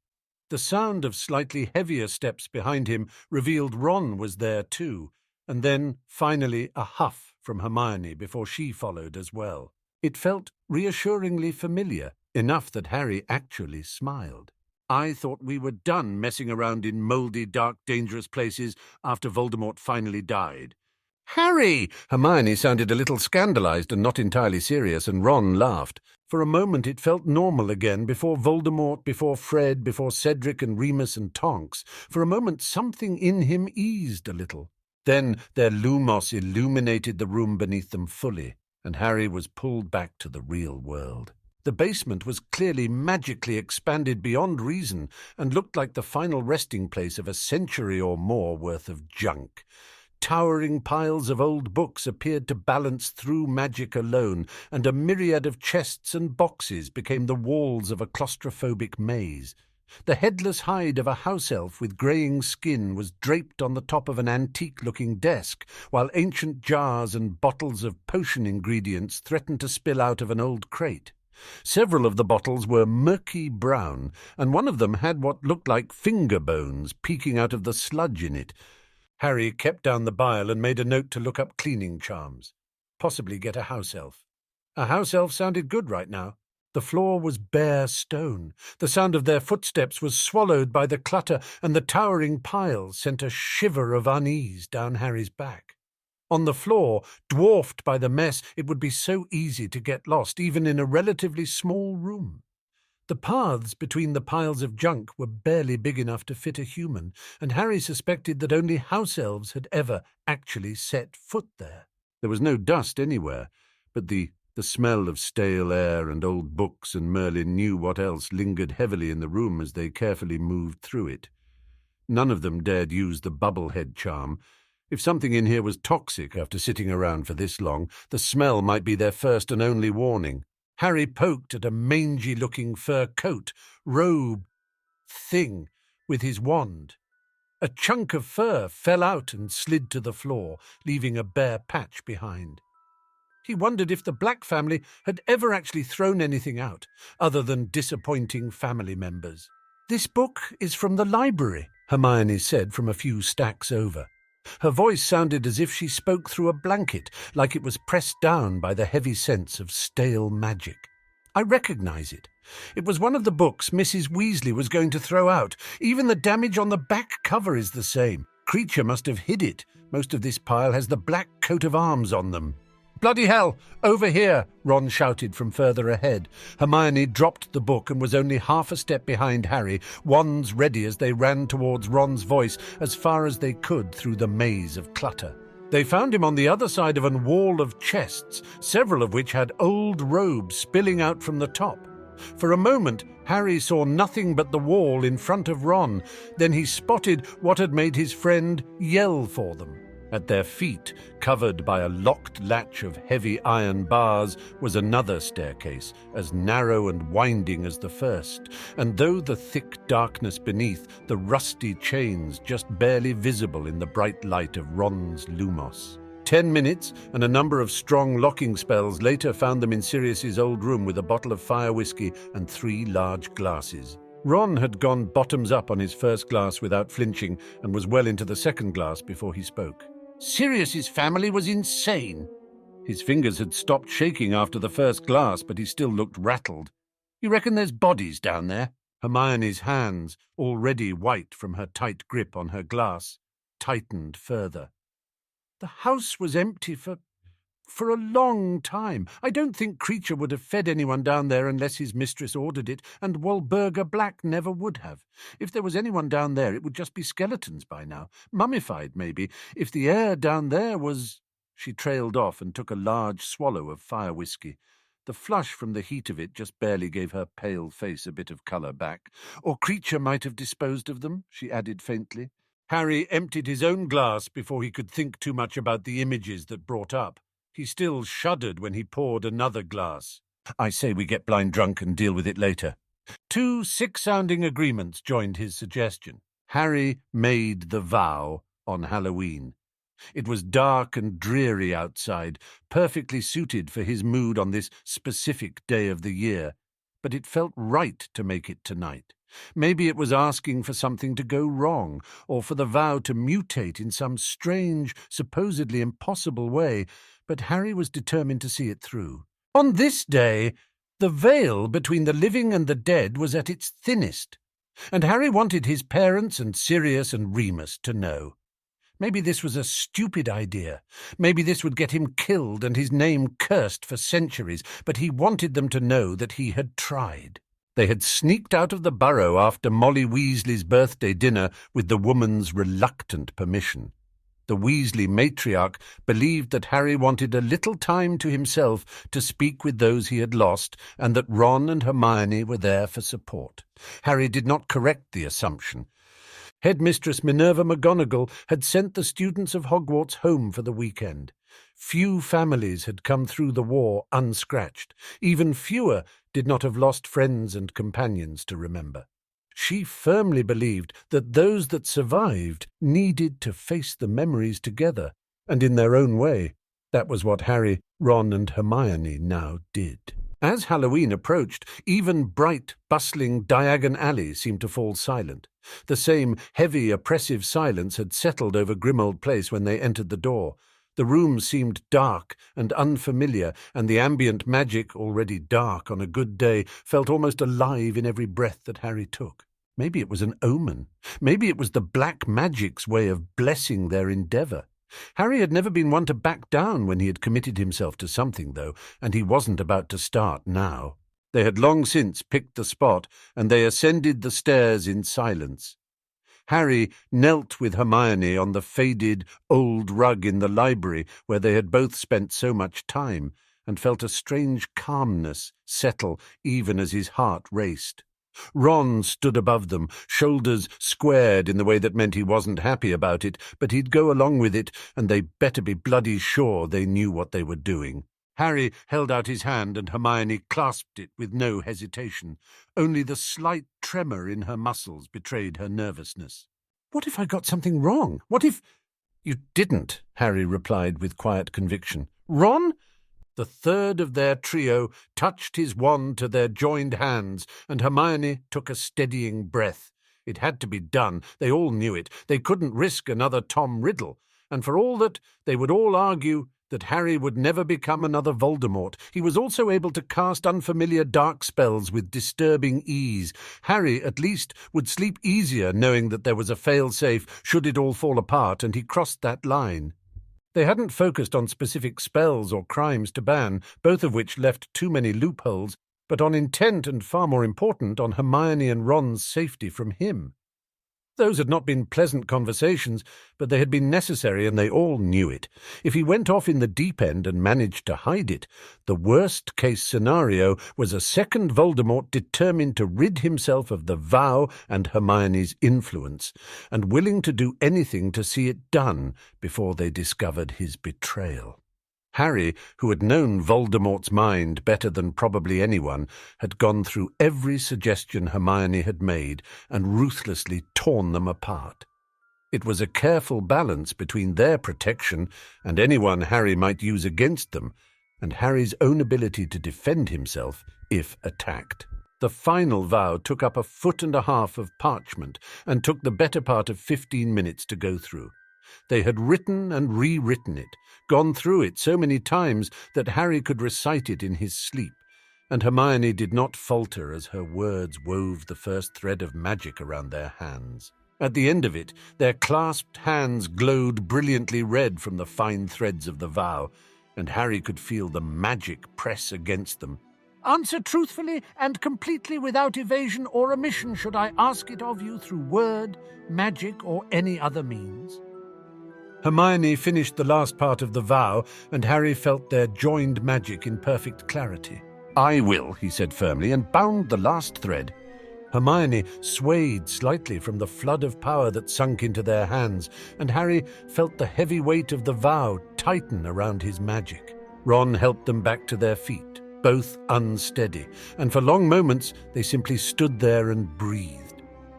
The sound of slightly heavier steps behind him revealed Ron was there too, and then, finally, a huff from Hermione before she followed as well. It felt reassuringly familiar, enough that Harry actually smiled. "I thought we were done messing around in mouldy, dark, dangerous places after Voldemort finally died." "Harry!" Hermione sounded a little scandalized and not entirely serious, and Ron laughed. For a moment it felt normal again, before Voldemort, before Fred, before Cedric and Remus and Tonks. For a moment something in him eased a little. Then their lumos illuminated the room beneath them fully, and Harry was pulled back to the real world. The basement was clearly magically expanded beyond reason and looked like the final resting place of a century or more worth of junk. Towering piles of old books appeared to balance through magic alone, and a myriad of chests and boxes became the walls of a claustrophobic maze. The headless hide of a house elf with greying skin was draped on the top of an antique-looking desk, while ancient jars and bottles of potion ingredients threatened to spill out of an old crate. Several of the bottles were murky brown, and one of them had what looked like finger bones peeking out of the sludge in it. Harry kept down the bile and made a note to look up cleaning charms. Possibly get a house elf. A house elf sounded good right now. The floor was bare stone. The sound of their footsteps was swallowed by the clutter, and the towering piles sent a shiver of unease down Harry's back. On the floor, dwarfed by the mess, it would be so easy to get lost, even in a relatively small room. The paths between the piles of junk were barely big enough to fit a human, and Harry suspected that only house elves had ever actually set foot there. There was no dust anywhere, but the smell of stale air and old books, and Merlin knew what else lingered heavily in the room as they carefully moved through it. None of them dared use the bubblehead charm. If something in here was toxic after sitting around for this long, the smell might be their first and only warning. Harry poked at a mangy-looking fur coat, robe, thing with his wand. A chunk of fur fell out and slid to the floor, leaving a bare patch behind. He wondered if the Black family had ever actually thrown anything out, other than disappointing family members. "This book is from the library," Hermione said from a few stacks over. Her voice sounded as if she spoke through a blanket, like it was pressed down by the heavy sense of stale magic. "I recognize it. It was one of the books Mrs. Weasley was going to throw out. Even the damage on the back cover is the same. Creature must have hid it. Most of this pile has the black coat of arms on them." "Bloody hell! Over here!" Ron shouted from further ahead. Hermione dropped the book and was only half a step behind Harry, wands ready as they ran towards Ron's voice as far as they could through the maze of clutter. They found him on the other side of a wall of chests, several of which had old robes spilling out from the top. For a moment, Harry saw nothing but the wall in front of Ron. Then he spotted what had made his friend yell for them. At their feet, covered by a locked latch of heavy iron bars, was another staircase, as narrow and winding as the first, and though the thick darkness beneath, the rusty chains just barely visible in the bright light of Ron's lumos. 10 minutes and a number of strong locking spells later found them in Sirius's old room with a bottle of fire whiskey and 3 large glasses. Ron had gone bottoms up on his first glass without flinching and was well into the second glass before he spoke. "Sirius's family was insane." His fingers had stopped shaking after the first glass, but he still looked rattled. "You reckon there's bodies down there?" Hermione's hands, already white from her tight grip on her glass, tightened further. "The house was empty for a long time. I don't think Creature would have fed anyone down there unless his mistress ordered it, and Holdmybeer Black never would have. If there was anyone down there, it would just be skeletons by now. Mummified, maybe. If the air down there was—" She trailed off and took a large swallow of fire whiskey. The flush from the heat of it just barely gave her pale face a bit of colour back. "Or Creature might have disposed of them," she added faintly. Harry emptied his own glass before he could think too much about the images that brought up. He still shuddered when he poured another glass. "I say we get blind drunk and deal with it later." 2 sick-sounding agreements joined his suggestion. Harry made the vow on Halloween. It was dark and dreary outside, perfectly suited for his mood on this specific day of the year, but it felt right to make it tonight. Maybe it was asking for something to go wrong, or for the vow to mutate in some strange, supposedly impossible way, but Harry was determined to see it through. On this day, the veil between the living and the dead was at its thinnest, and Harry wanted his parents and Sirius and Remus to know. Maybe this was a stupid idea. Maybe this would get him killed and his name cursed for centuries, but he wanted them to know that he had tried. They had sneaked out of the burrow after Molly Weasley's birthday dinner with the woman's reluctant permission. The Weasley matriarch believed that Harry wanted a little time to himself to speak with those he had lost, and that Ron and Hermione were there for support. Harry did not correct the assumption. Headmistress Minerva McGonagall had sent the students of Hogwarts home for the weekend. Few families had come through the war unscratched. Even fewer did not have lost friends and companions to remember. She firmly believed that those that survived needed to face the memories together, and in their own way. That was what Harry, Ron, and Hermione now did. As Halloween approached, even bright, bustling Diagon Alley seemed to fall silent. The same heavy, oppressive silence had settled over Grimmauld Place when they entered the door. The room seemed dark and unfamiliar, and the ambient magic, already dark on a good day, felt almost alive in every breath that Harry took. Maybe it was an omen. Maybe it was the black magic's way of blessing their endeavour. Harry had never been one to back down when he had committed himself to something, though, and he wasn't about to start now. They had long since picked the spot, and they ascended the stairs in silence. Harry knelt with Hermione on the faded, old rug in the library where they had both spent so much time, and felt a strange calmness settle even as his heart raced. Ron stood above them, shoulders squared in the way that meant he wasn't happy about it, but he'd go along with it, and they better be bloody sure they knew what they were doing. Harry held out his hand, and Hermione clasped it with no hesitation. Only the slight tremor in her muscles betrayed her nervousness. "What if I got something wrong? What if—" "You didn't," Harry replied with quiet conviction. "Ron? The third of their trio touched his wand to their joined hands, and Hermione took a steadying breath. It had to be done. They all knew it. They couldn't risk another Tom Riddle, and for all that, they would all argue that Harry would never become another Voldemort. He was also able to cast unfamiliar dark spells with disturbing ease. Harry, at least, would sleep easier knowing that there was a fail-safe should it all fall apart, and he crossed that line. They hadn't focused on specific spells or crimes to ban, both of which left too many loopholes, but on intent and, far more important, on Hermione and Ron's safety from him. Those had not been pleasant conversations, but they had been necessary, and they all knew it. If he went off in the deep end and managed to hide it, the worst-case scenario was a second Voldemort determined to rid himself of the vow and Hermione's influence, and willing to do anything to see it done before they discovered his betrayal. Harry, who had known Voldemort's mind better than probably anyone, had gone through every suggestion Hermione had made and ruthlessly torn them apart. It was a careful balance between their protection and anyone Harry might use against them, and Harry's own ability to defend himself if attacked. The final vow took up 1.5 feet of parchment and took the better part of 15 minutes to go through. They had written and rewritten it, gone through it so many times that Harry could recite it in his sleep, and Hermione did not falter as her words wove the first thread of magic around their hands. At the end of it, their clasped hands glowed brilliantly red from the fine threads of the vow, and Harry could feel the magic press against them. "Answer truthfully and completely without evasion or omission should I ask it of you through word, magic, or any other means." Hermione finished the last part of the vow, and Harry felt their joined magic in perfect clarity. "I will," he said firmly, and bound the last thread. Hermione swayed slightly from the flood of power that sunk into their hands, and Harry felt the heavy weight of the vow tighten around his magic. Ron helped them back to their feet, both unsteady, and for long moments they simply stood there and breathed.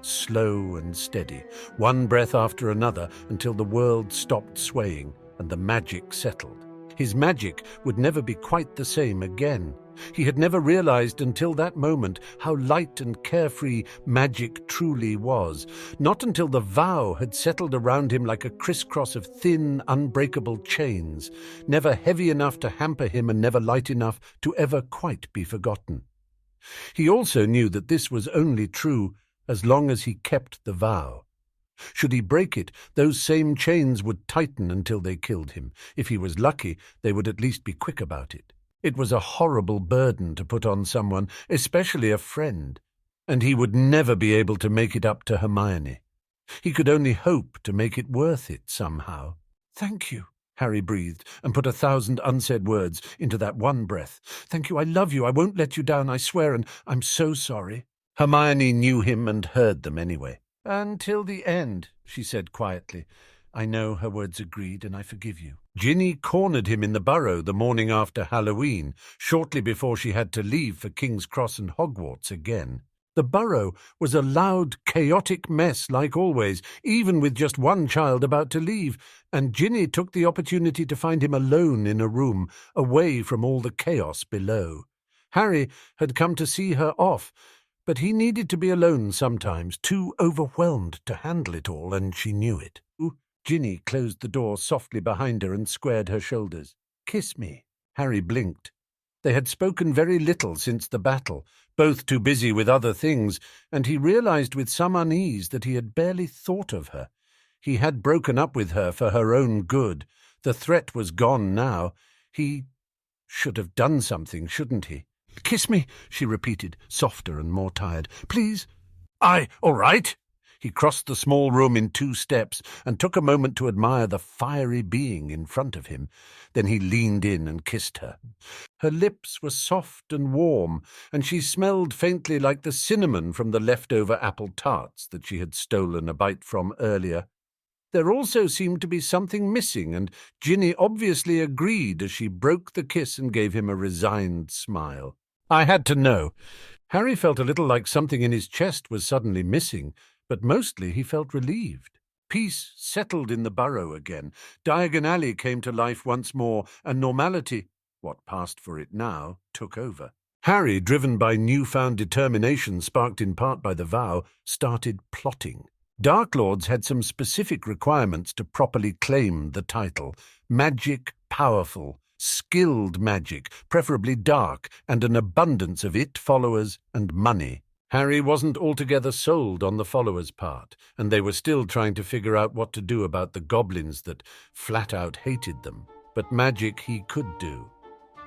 Slow and steady, one breath after another, until the world stopped swaying and the magic settled. His magic would never be quite the same again. He had never realized until that moment how light and carefree magic truly was, not until the vow had settled around him like a crisscross of thin, unbreakable chains, never heavy enough to hamper him and never light enough to ever quite be forgotten. He also knew that this was only true as long as he kept the vow. Should he break it, those same chains would tighten until they killed him. If he was lucky, they would at least be quick about it. It was a horrible burden to put on someone, especially a friend, and he would never be able to make it up to Hermione. He could only hope to make it worth it somehow. "Thank you," Harry breathed, and put 1,000 unsaid words into that one breath. "Thank you, I love you, I won't let you down, I swear, and I'm so sorry." Hermione knew him and heard them anyway. "Until the end," she said quietly. "I know," her words agreed, "and I forgive you." Ginny cornered him in the Burrow the morning after Halloween, shortly before she had to leave for King's Cross and Hogwarts again. The Burrow was a loud, chaotic mess like always, even with just one child about to leave, and Ginny took the opportunity to find him alone in a room, away from all the chaos below. Harry had come to see her off, but he needed to be alone sometimes, too overwhelmed to handle it all, and she knew it. Ginny closed the door softly behind her and squared her shoulders. "Kiss me." Harry blinked. They had spoken very little since the battle, both too busy with other things, and he realized with some unease that he had barely thought of her. He had broken up with her for her own good. The threat was gone now. He should have done something, shouldn't he? "Kiss me," she repeated, softer and more tired. "Please." All right." He crossed the small room in 2 steps and took a moment to admire the fiery being in front of him. Then he leaned in and kissed her. Her lips were soft and warm, and she smelled faintly like the cinnamon from the leftover apple tarts that she had stolen a bite from earlier. There also seemed to be something missing, and Ginny obviously agreed as she broke the kiss and gave him a resigned smile. "I had to know." Harry felt a little like something in his chest was suddenly missing, but mostly he felt relieved. Peace settled in the Burrow again. Diagon Alley came to life once more, and normality, What passed for it now took over. Harry, driven by newfound determination sparked in part by the vow, started plotting. Dark Lords had some specific requirements to properly claim the title. Magic, powerful, skilled magic, preferably dark, and an abundance of it, followers, and money. Harry wasn't altogether sold on the followers' part, and they were still trying to figure out what to do about the goblins that flat out hated them. But magic he could do.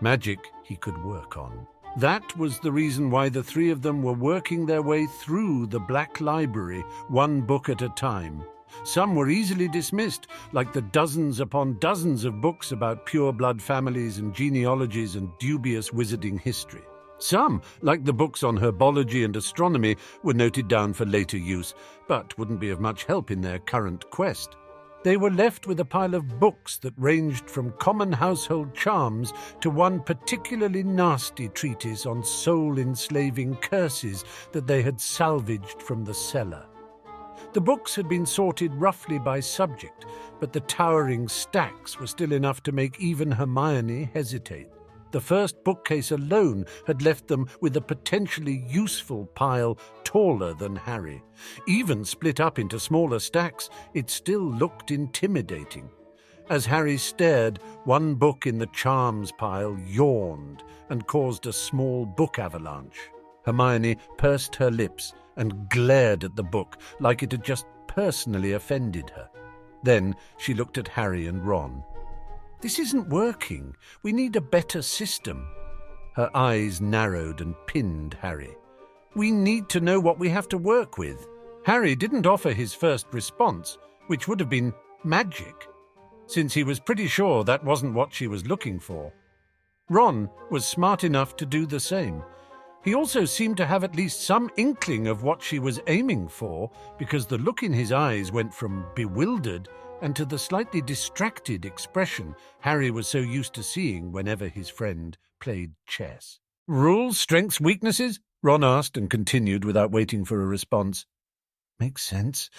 Magic he could work on. That was the reason why the three of them were working their way through the Black Library, one book at a time. Some were easily dismissed, like the dozens upon dozens of books about pure-blood families and genealogies and dubious wizarding history. Some, like the books on herbology and astronomy, were noted down for later use, but wouldn't be of much help in their current quest. They were left with a pile of books that ranged from common household charms to one particularly nasty treatise on soul-enslaving curses that they had salvaged from the cellar. The books had been sorted roughly by subject, but the towering stacks were still enough to make even Hermione hesitate. The first bookcase alone had left them with a potentially useful pile taller than Harry. Even split up into smaller stacks, it still looked intimidating. As Harry stared, one book in the charms pile yawned and caused a small book avalanche. Hermione pursed her lips and glared at the book like it had just personally offended her. Then she looked at Harry and Ron. "This isn't working. We need a better system." Her eyes narrowed and pinned Harry. "We need to know what we have to work with." Harry didn't offer his first response, which would have been magic, since he was pretty sure that wasn't what she was looking for. Ron was smart enough to do the same. He also seemed to have at least some inkling of what she was aiming for, because the look in his eyes went from bewildered and to the slightly distracted expression Harry was so used to seeing whenever his friend played chess. "Rules, strengths, weaknesses?" Ron asked and continued without waiting for a response. "Makes sense."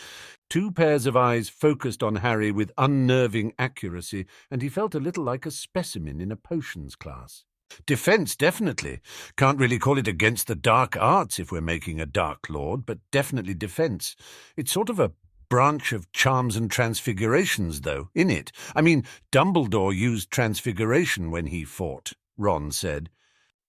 Two pairs of eyes focused on Harry with unnerving accuracy, and he felt a little like a specimen in a potions class. "Defense, definitely. Can't really call it against the dark arts if we're making a Dark Lord, but definitely defense. It's sort of a branch of charms and transfigurations, though, innit? I mean, Dumbledore used transfiguration when he fought," Ron said.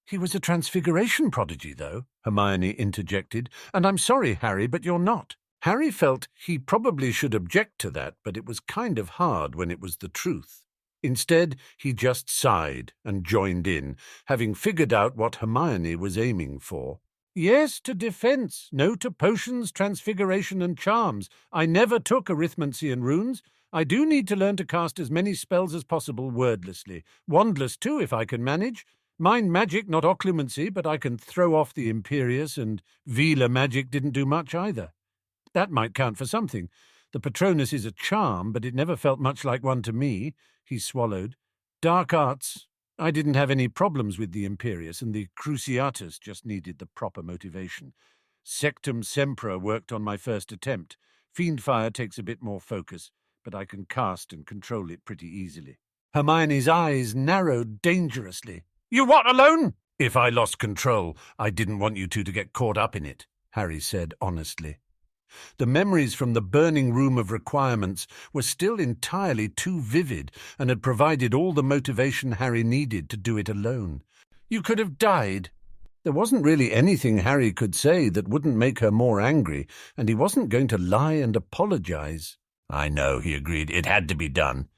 "He was a transfiguration prodigy, though," Hermione interjected, "and I'm sorry, Harry, but you're not." Harry felt he probably should object to that, but it was kind of hard when it was the truth. Instead, he just sighed and joined in, having figured out what Hermione was aiming for. "Yes to defense, no to potions, transfiguration, and charms. I never took arithmancy and runes. I do need to learn to cast as many spells as possible wordlessly. Wandless, too, if I can manage. Mind magic, not occlumency, but I can throw off the Imperius, and Vela magic didn't do much either. That might count for something. The Patronus is a charm, but it never felt much like one to me." He swallowed. "Dark arts. I didn't have any problems with the Imperius, and the Cruciatus just needed the proper motivation. Sectum Sempra worked on my first attempt. Fiendfire takes a bit more focus, but I can cast and control it pretty easily." Hermione's eyes narrowed dangerously. "You what, alone?" "If I lost control, I didn't want you two to get caught up in it," Harry said honestly. The memories from the burning room of requirements were still entirely too vivid and had provided all the motivation Harry needed to do it alone. "You could have died." There wasn't really anything Harry could say that wouldn't make her more angry, and he wasn't going to lie and apologize. "I know," he agreed. "It had to be done."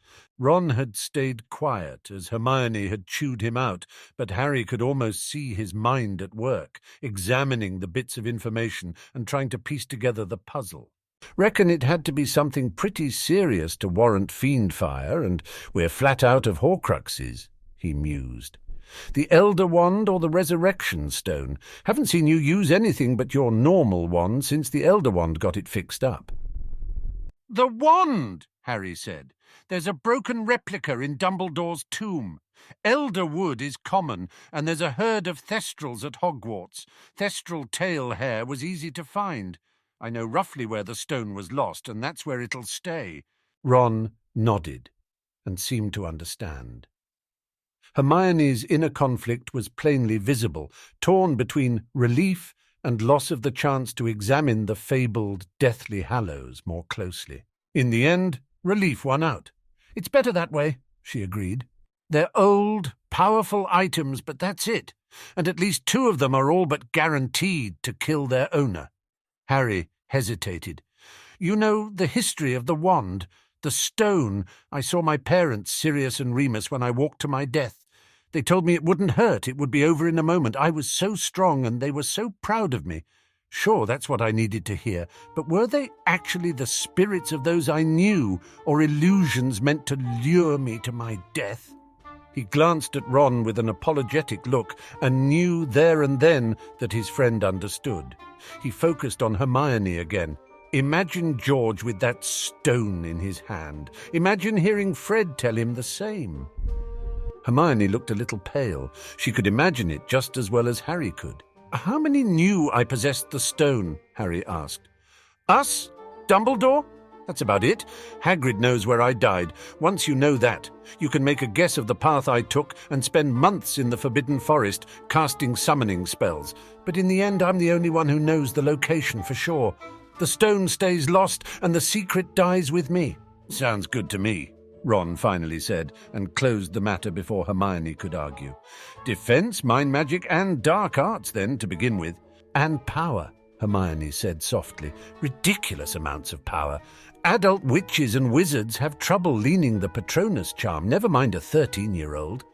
Ron had stayed quiet as Hermione had chewed him out, but Harry could almost see his mind at work, examining the bits of information and trying to piece together the puzzle. "Reckon it had to be something pretty serious to warrant fiendfire, and we're flat out of Horcruxes," he mused. "The Elder Wand or the Resurrection Stone? Haven't seen you use anything but your normal wand since the Elder Wand got it fixed up." "The wand," Harry said. "There's a broken replica in Dumbledore's tomb. Elder wood is common, and there's a herd of thestrals at Hogwarts. Thestral tail hair was easy to find. I know roughly where the stone was lost, and that's where it'll stay." Ron nodded and seemed to understand. Hermione's inner conflict was plainly visible, torn between relief and loss of the chance to examine the fabled Deathly Hallows more closely. In the end, relief won out. "It's better that way," she agreed. "They're old, powerful items, but that's it. And at least 2 of them are all but guaranteed to kill their owner." Harry hesitated. "You know the history of the wand, the stone. I saw my parents, Sirius and Remus, when I walked to my death. They told me it wouldn't hurt, it would be over in a moment. I was so strong, and they were so proud of me. Sure, that's what I needed to hear, but were they actually the spirits of those I knew, or illusions meant to lure me to my death?" He glanced at Ron with an apologetic look and knew there and then that his friend understood. He focused on Hermione again. Imagine George with that stone in his hand. Imagine hearing Fred tell him the same. Hermione looked a little pale. She could imagine it just as well as Harry could. "How many knew I possessed the stone?" Harry asked. "Us? Dumbledore? That's about it. Hagrid knows where I died. Once you know that, you can make a guess of the path I took and spend months in the Forbidden Forest casting summoning spells. But in the end, I'm the only one who knows the location for sure. The stone stays lost and the secret dies with me." "Sounds good to me," Ron finally said, and closed the matter before Hermione could argue. "Defense, mind magic, and dark arts, then, to begin with." "And power," Hermione said softly. "Ridiculous amounts of power. Adult witches and wizards have trouble leaning the Patronus charm, never mind a 13-year-old.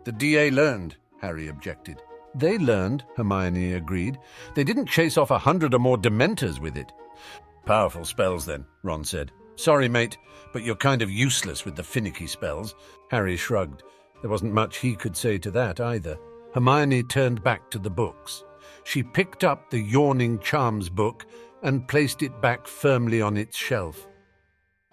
"The DA learned," Harry objected. "They learned," Hermione agreed. "They didn't chase off 100 or more Dementors with it." "Powerful spells, then," Ron said. "Sorry, mate, but you're kind of useless with the finicky spells." Harry shrugged. There wasn't much he could say to that either. Hermione turned back to the books. She picked up the Yawning Charms book and placed it back firmly on its shelf.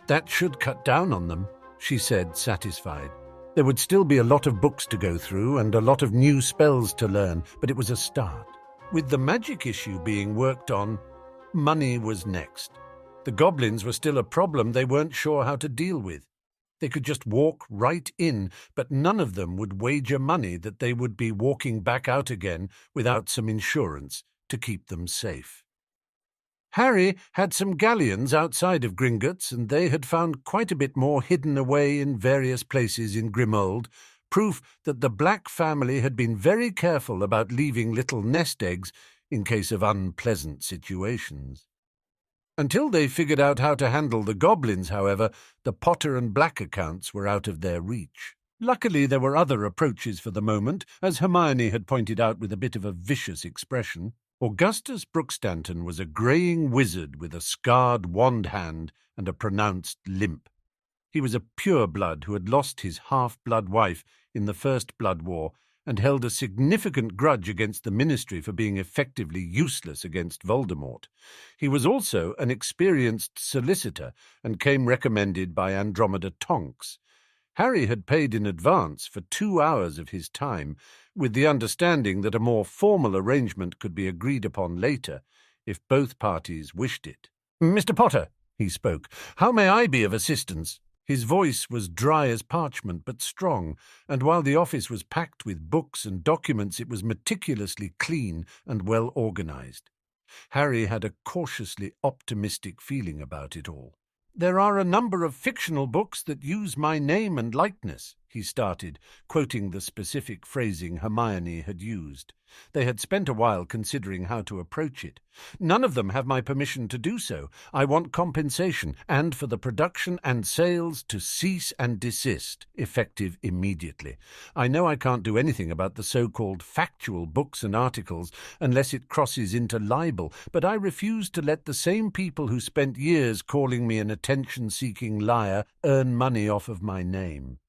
"That should cut down on them," she said, satisfied. There would still be a lot of books to go through and a lot of new spells to learn, but it was a start. With the magic issue being worked on, money was next. The goblins were still a problem they weren't sure how to deal with. They could just walk right in, but none of them would wager money that they would be walking back out again without some insurance to keep them safe. Harry had some galleons outside of Gringotts, and they had found quite a bit more hidden away in various places in Grimmauld, proof that the Black family had been very careful about leaving little nest eggs in case of unpleasant situations. Until they figured out how to handle the goblins, however, the Potter and Black accounts were out of their reach. Luckily, there were other approaches for the moment, as Hermione had pointed out with a bit of a vicious expression. Augustus Brookstanton was a greying wizard with a scarred wand hand and a pronounced limp. He was a pureblood who had lost his half-blood wife in the First Blood War and held a significant grudge against the Ministry for being effectively useless against Voldemort. He was also an experienced solicitor and came recommended by Andromeda Tonks. Harry had paid in advance for 2 hours of his time, with the understanding that a more formal arrangement could be agreed upon later, if both parties wished it. "Mr. Potter," he spoke, "how may I be of assistance?" His voice was dry as parchment, but strong, and while the office was packed with books and documents, it was meticulously clean and well organized. Harry had a cautiously optimistic feeling about it all. "There are a number of fictional books that use my name and likeness," he started, quoting the specific phrasing Hermione had used. They had spent a while considering how to approach it. "None of them have my permission to do so. I want compensation, and for the production and sales to cease and desist, effective immediately. I know I can't do anything about the so-called factual books and articles unless it crosses into libel, but I refuse to let the same people who spent years calling me an attention-seeking liar earn money off of my name.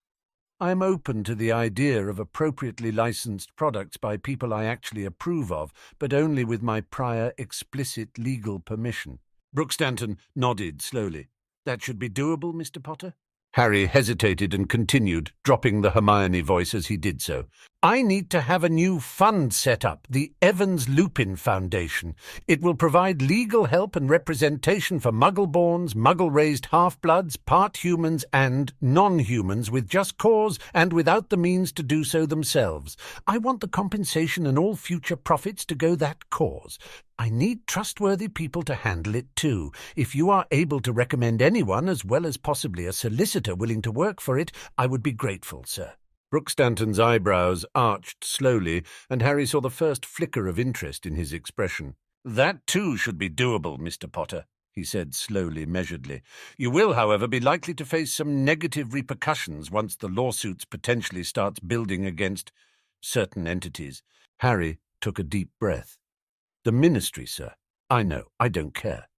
I am open to the idea of appropriately licensed products by people I actually approve of, but only with my prior explicit legal permission." Brookstanton nodded slowly. "That should be doable, Mr. Potter?" Harry hesitated and continued, dropping the Hermione voice as he did so. I need to have a new fund set up, the Evans-Lupin Foundation. It will provide legal help and representation for Muggle-borns, Muggle-raised half-bloods, part-humans and non-humans with just cause and without the means to do so themselves. I want the compensation and all future profits to go that cause. I need trustworthy people to handle it too. If you are able to recommend anyone, as well as possibly a solicitor willing to work for it, I would be grateful, sir. Brooke Stanton's eyebrows arched slowly, and Harry saw the first flicker of interest in his expression. That too should be doable, Mr. Potter, he said slowly, measuredly. You will, however, be likely to face some negative repercussions once the lawsuits potentially starts building against certain entities. Harry took a deep breath. The Ministry, sir. I know, I don't care.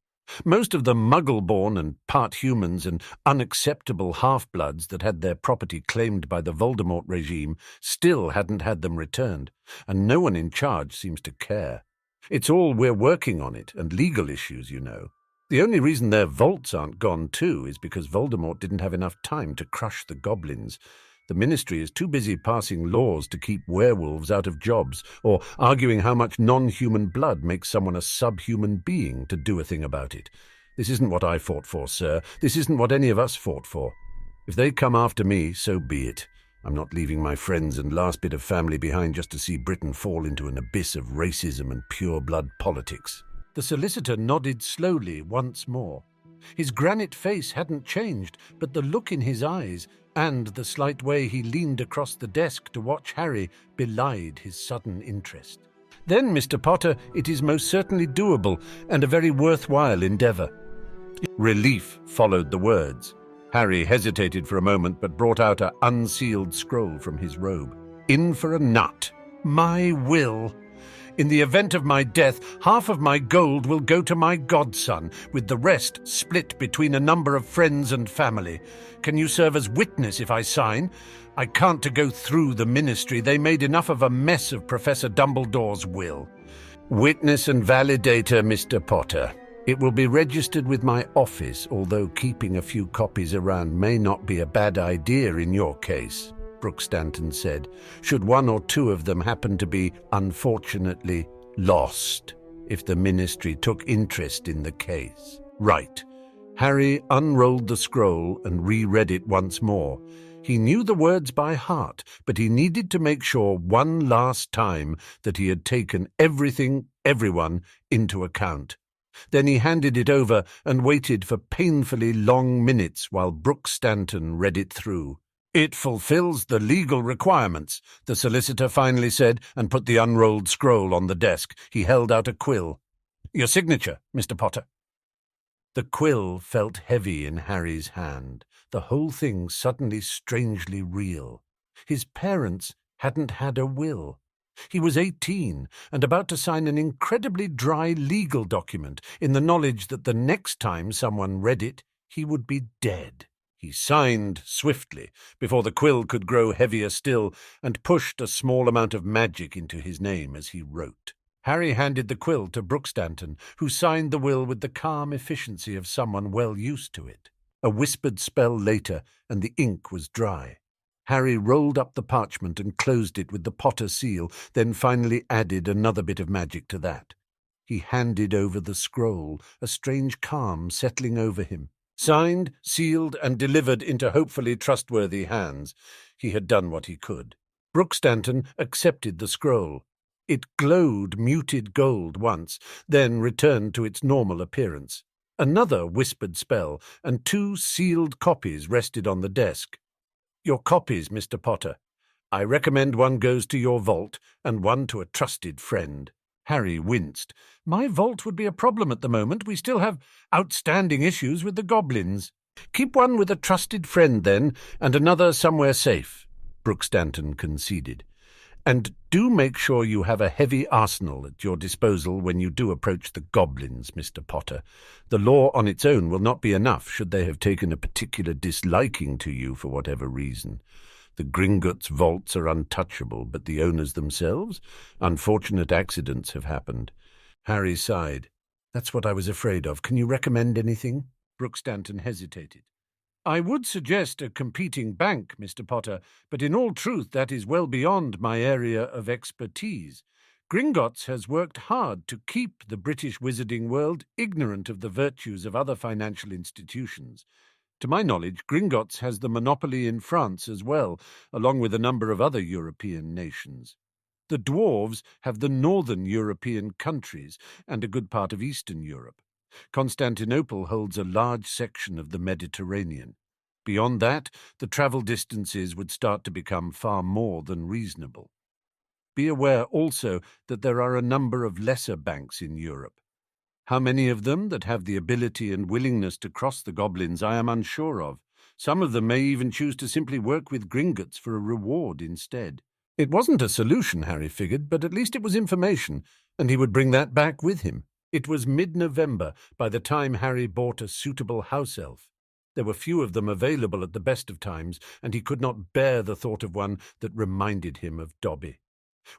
Most of the Muggle-born and part-humans and unacceptable half-bloods that had their property claimed by the Voldemort regime still hadn't had them returned, and no one in charge seems to care. It's all we're working on it, and legal issues, you know. The only reason their vaults aren't gone too is because Voldemort didn't have enough time to crush the goblins. The Ministry is too busy passing laws to keep werewolves out of jobs, or arguing how much non-human blood makes someone a subhuman being to do a thing about it. This isn't what I fought for, sir. This isn't what any of us fought for. If they come after me, so be it. I'm not leaving my friends and last bit of family behind just to see Britain fall into an abyss of racism and pure-blood politics. The solicitor nodded slowly once more. His granite face hadn't changed, but the look in his eyes and the slight way he leaned across the desk to watch Harry belied his sudden interest. Then, Mr. Potter, it is most certainly doable and a very worthwhile endeavour. Relief followed the words. Harry hesitated for a moment but brought out an unsealed scroll from his robe. In for a nut. My will. In the event of my death, half of my gold will go to my godson, with the rest split between a number of friends and family. Can you serve as witness if I sign? I can't to go through the Ministry. They made enough of a mess of Professor Dumbledore's will. Witness and validator, Mr. Potter. It will be registered with my office, although keeping a few copies around may not be a bad idea in your case, Brooke Stanton said, should one or two of them happen to be, unfortunately, lost, if the Ministry took interest in the case. Right. Harry unrolled the scroll and reread it once more. He knew the words by heart, but he needed to make sure one last time that he had taken everything, everyone, into account. Then he handed it over and waited for painfully long minutes while Brooke Stanton read it through. It fulfills the legal requirements, the solicitor finally said, and put the unrolled scroll on the desk. He held out a quill. Your signature, Mr. Potter. The quill felt heavy in Harry's hand, the whole thing suddenly strangely real. His parents hadn't had a will. He was 18 and about to sign an incredibly dry legal document in the knowledge that the next time someone read it, he would be dead. He signed swiftly, before the quill could grow heavier still, and pushed a small amount of magic into his name as he wrote. Harry handed the quill to Brooke Stanton, who signed the will with the calm efficiency of someone well used to it. A whispered spell later, and the ink was dry. Harry rolled up the parchment and closed it with the Potter seal, then finally added another bit of magic to that. He handed over the scroll, a strange calm settling over him. Signed, sealed, and delivered into hopefully trustworthy hands. He had done what he could. Brooke Stanton accepted the scroll. It glowed muted gold once, then returned to its normal appearance. Another whispered spell, and 2 sealed copies rested on the desk. Your copies, Mr. Potter. I recommend one goes to your vault, and one to a trusted friend. Harry winced. My vault would be a problem at the moment. We still have outstanding issues with the goblins. Keep one with a trusted friend, then, and another somewhere safe, Brooke Stanton conceded. And do make sure you have a heavy arsenal at your disposal when you do approach the goblins, Mr. Potter. The law on its own will not be enough should they have taken a particular disliking to you for whatever reason. The Gringotts vaults are untouchable, but the owners themselves? Unfortunate accidents have happened. Harry sighed. That's what I was afraid of. Can you recommend anything? Brooke Stanton hesitated. I would suggest a competing bank, Mr. Potter, but in all truth that is well beyond my area of expertise. Gringotts has worked hard to keep the British wizarding world ignorant of the virtues of other financial institutions. To my knowledge, Gringotts has the monopoly in France as well, along with a number of other European nations. The dwarves have the northern European countries and a good part of Eastern Europe. Constantinople holds a large section of the Mediterranean. Beyond that, the travel distances would start to become far more than reasonable. Be aware also that there are a number of lesser banks in Europe. How many of them that have the ability and willingness to cross the goblins I am unsure of. Some of them may even choose to simply work with Gringotts for a reward instead. It wasn't a solution, Harry figured, but at least it was information, and he would bring that back with him. It was mid-November by the time Harry bought a suitable house elf. There were few of them available at the best of times, and he could not bear the thought of one that reminded him of Dobby.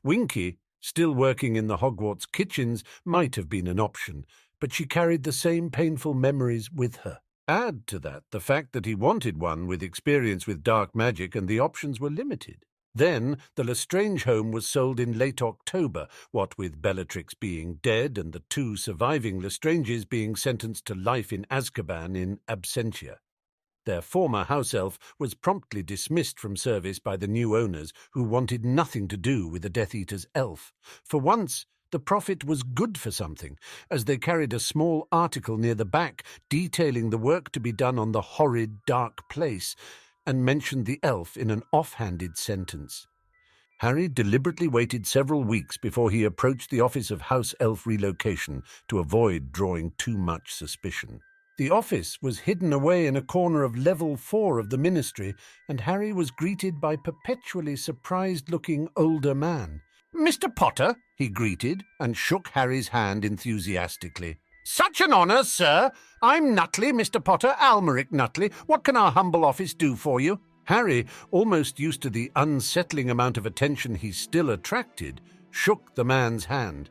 Winky, still working in the Hogwarts kitchens, might have been an option, but she carried the same painful memories with her. Add to that the fact that he wanted one with experience with dark magic, and the options were limited. Then the Lestrange home was sold in late October, what with Bellatrix being dead and the 2 surviving Lestranges being sentenced to life in Azkaban in absentia. Their former house elf was promptly dismissed from service by the new owners, who wanted nothing to do with the Death Eater's elf. For once, the profit was good for something, as they carried a small article near the back detailing the work to be done on the horrid dark place, and mentioned the elf in an off-handed sentence. Harry deliberately waited several weeks before he approached the office of house elf relocation to avoid drawing too much suspicion. The office was hidden away in a corner of level 4 of the ministry, and Harry was greeted by a perpetually surprised-looking older man. "Mr. Potter," he greeted, and shook Harry's hand enthusiastically. "Such an honour, sir! I'm Nutley, Mr. Potter, Almeric Nutley. What can our humble office do for you?" Harry, almost used to the unsettling amount of attention he still attracted, shook the man's hand.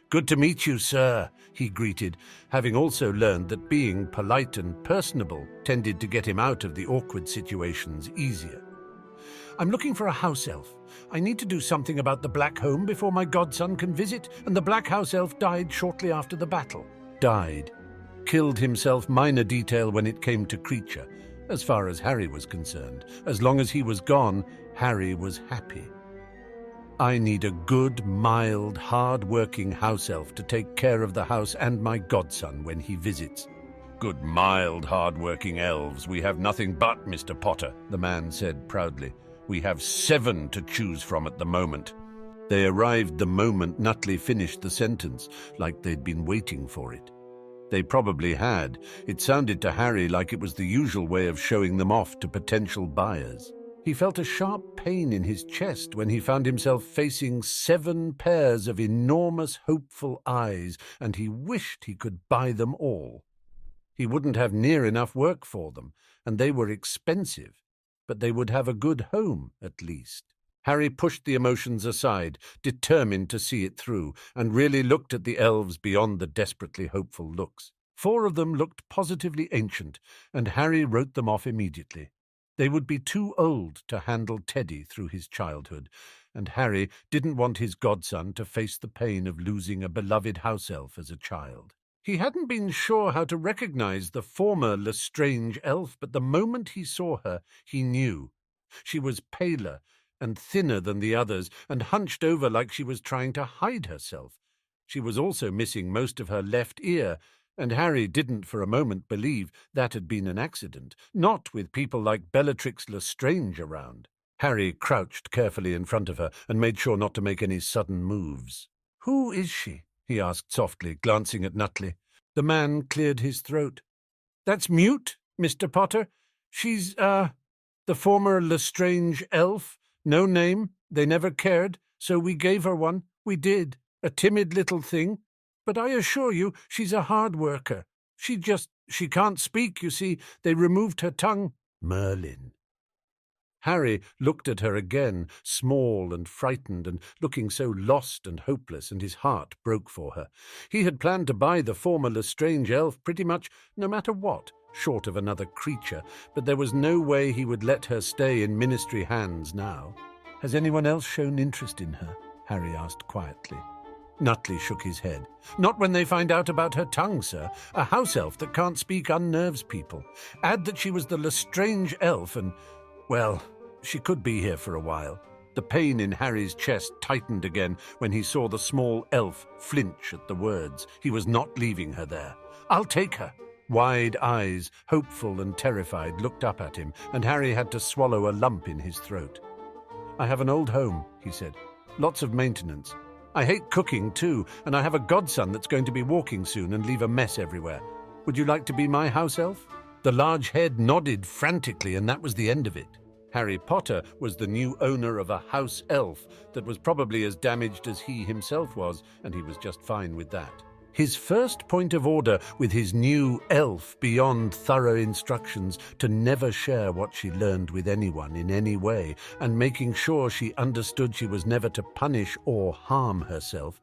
"Good to meet you, sir," he greeted, having also learned that being polite and personable tended to get him out of the awkward situations easier. "I'm looking for a house elf. I need to do something about the Black Home before my godson can visit, and the Black House elf died shortly after the battle." Died. Killed himself, minor detail when it came to creature. As far as Harry was concerned, as long as he was gone, Harry was happy. "I need a good, mild, hard-working house elf to take care of the house and my godson when he visits." "Good, mild, hard-working elves we have nothing but, Mr. Potter," the man said proudly. "We have 7 to choose from at the moment." They arrived the moment Nutley finished the sentence, like they'd been waiting for it. They probably had. It sounded to Harry like it was the usual way of showing them off to potential buyers. He felt a sharp pain in his chest when he found himself facing 7 pairs of enormous, hopeful eyes, and he wished he could buy them all. He wouldn't have near enough work for them, and they were expensive, but they would have a good home, at least. Harry pushed the emotions aside, determined to see it through, and really looked at the elves beyond the desperately hopeful looks. 4 of them looked positively ancient, and Harry wrote them off immediately. They would be too old to handle Teddy through his childhood, and Harry didn't want his godson to face the pain of losing a beloved house elf as a child. He hadn't been sure how to recognize the former Lestrange elf, but the moment he saw her, he knew. She was paler and thinner than the others, and hunched over like she was trying to hide herself. She was also missing most of her left ear, and Harry didn't for a moment believe that had been an accident, not with people like Bellatrix Lestrange around. Harry crouched carefully in front of her and made sure not to make any sudden moves. "Who is she?" he asked softly, glancing at Nutley. The man cleared his throat. "That's Mute, Mr. Potter. She's, the former Lestrange elf. No name, they never cared, so we gave her one. We did. A timid little thing. But I assure you, she's a hard worker. She can't speak, you see. They removed her tongue." "Merlin." Harry looked at her again, small and frightened and looking so lost and hopeless, and his heart broke for her. He had planned to buy the former Lestrange elf pretty much no matter what, short of another creature, but there was no way he would let her stay in Ministry hands now. "Has anyone else shown interest in her?" Harry asked quietly. Nutley shook his head. "Not when they find out about her tongue, sir. A house elf that can't speak unnerves people. Add that she was the Lestrange elf and, well, she could be here for a while." The pain in Harry's chest tightened again when he saw the small elf flinch at the words. He was not leaving her there. "I'll take her." Wide eyes, hopeful and terrified, looked up at him, and Harry had to swallow a lump in his throat. "I have an old home," he said. "Lots of maintenance. I hate cooking, too, and I have a godson that's going to be walking soon and leave a mess everywhere. Would you like to be my house elf?" The large head nodded frantically, and that was the end of it. Harry Potter was the new owner of a house elf that was probably as damaged as he himself was, and he was just fine with that. His first point of order with his new elf, beyond thorough instructions to never share what she learned with anyone in any way, and making sure she understood she was never to punish or harm herself,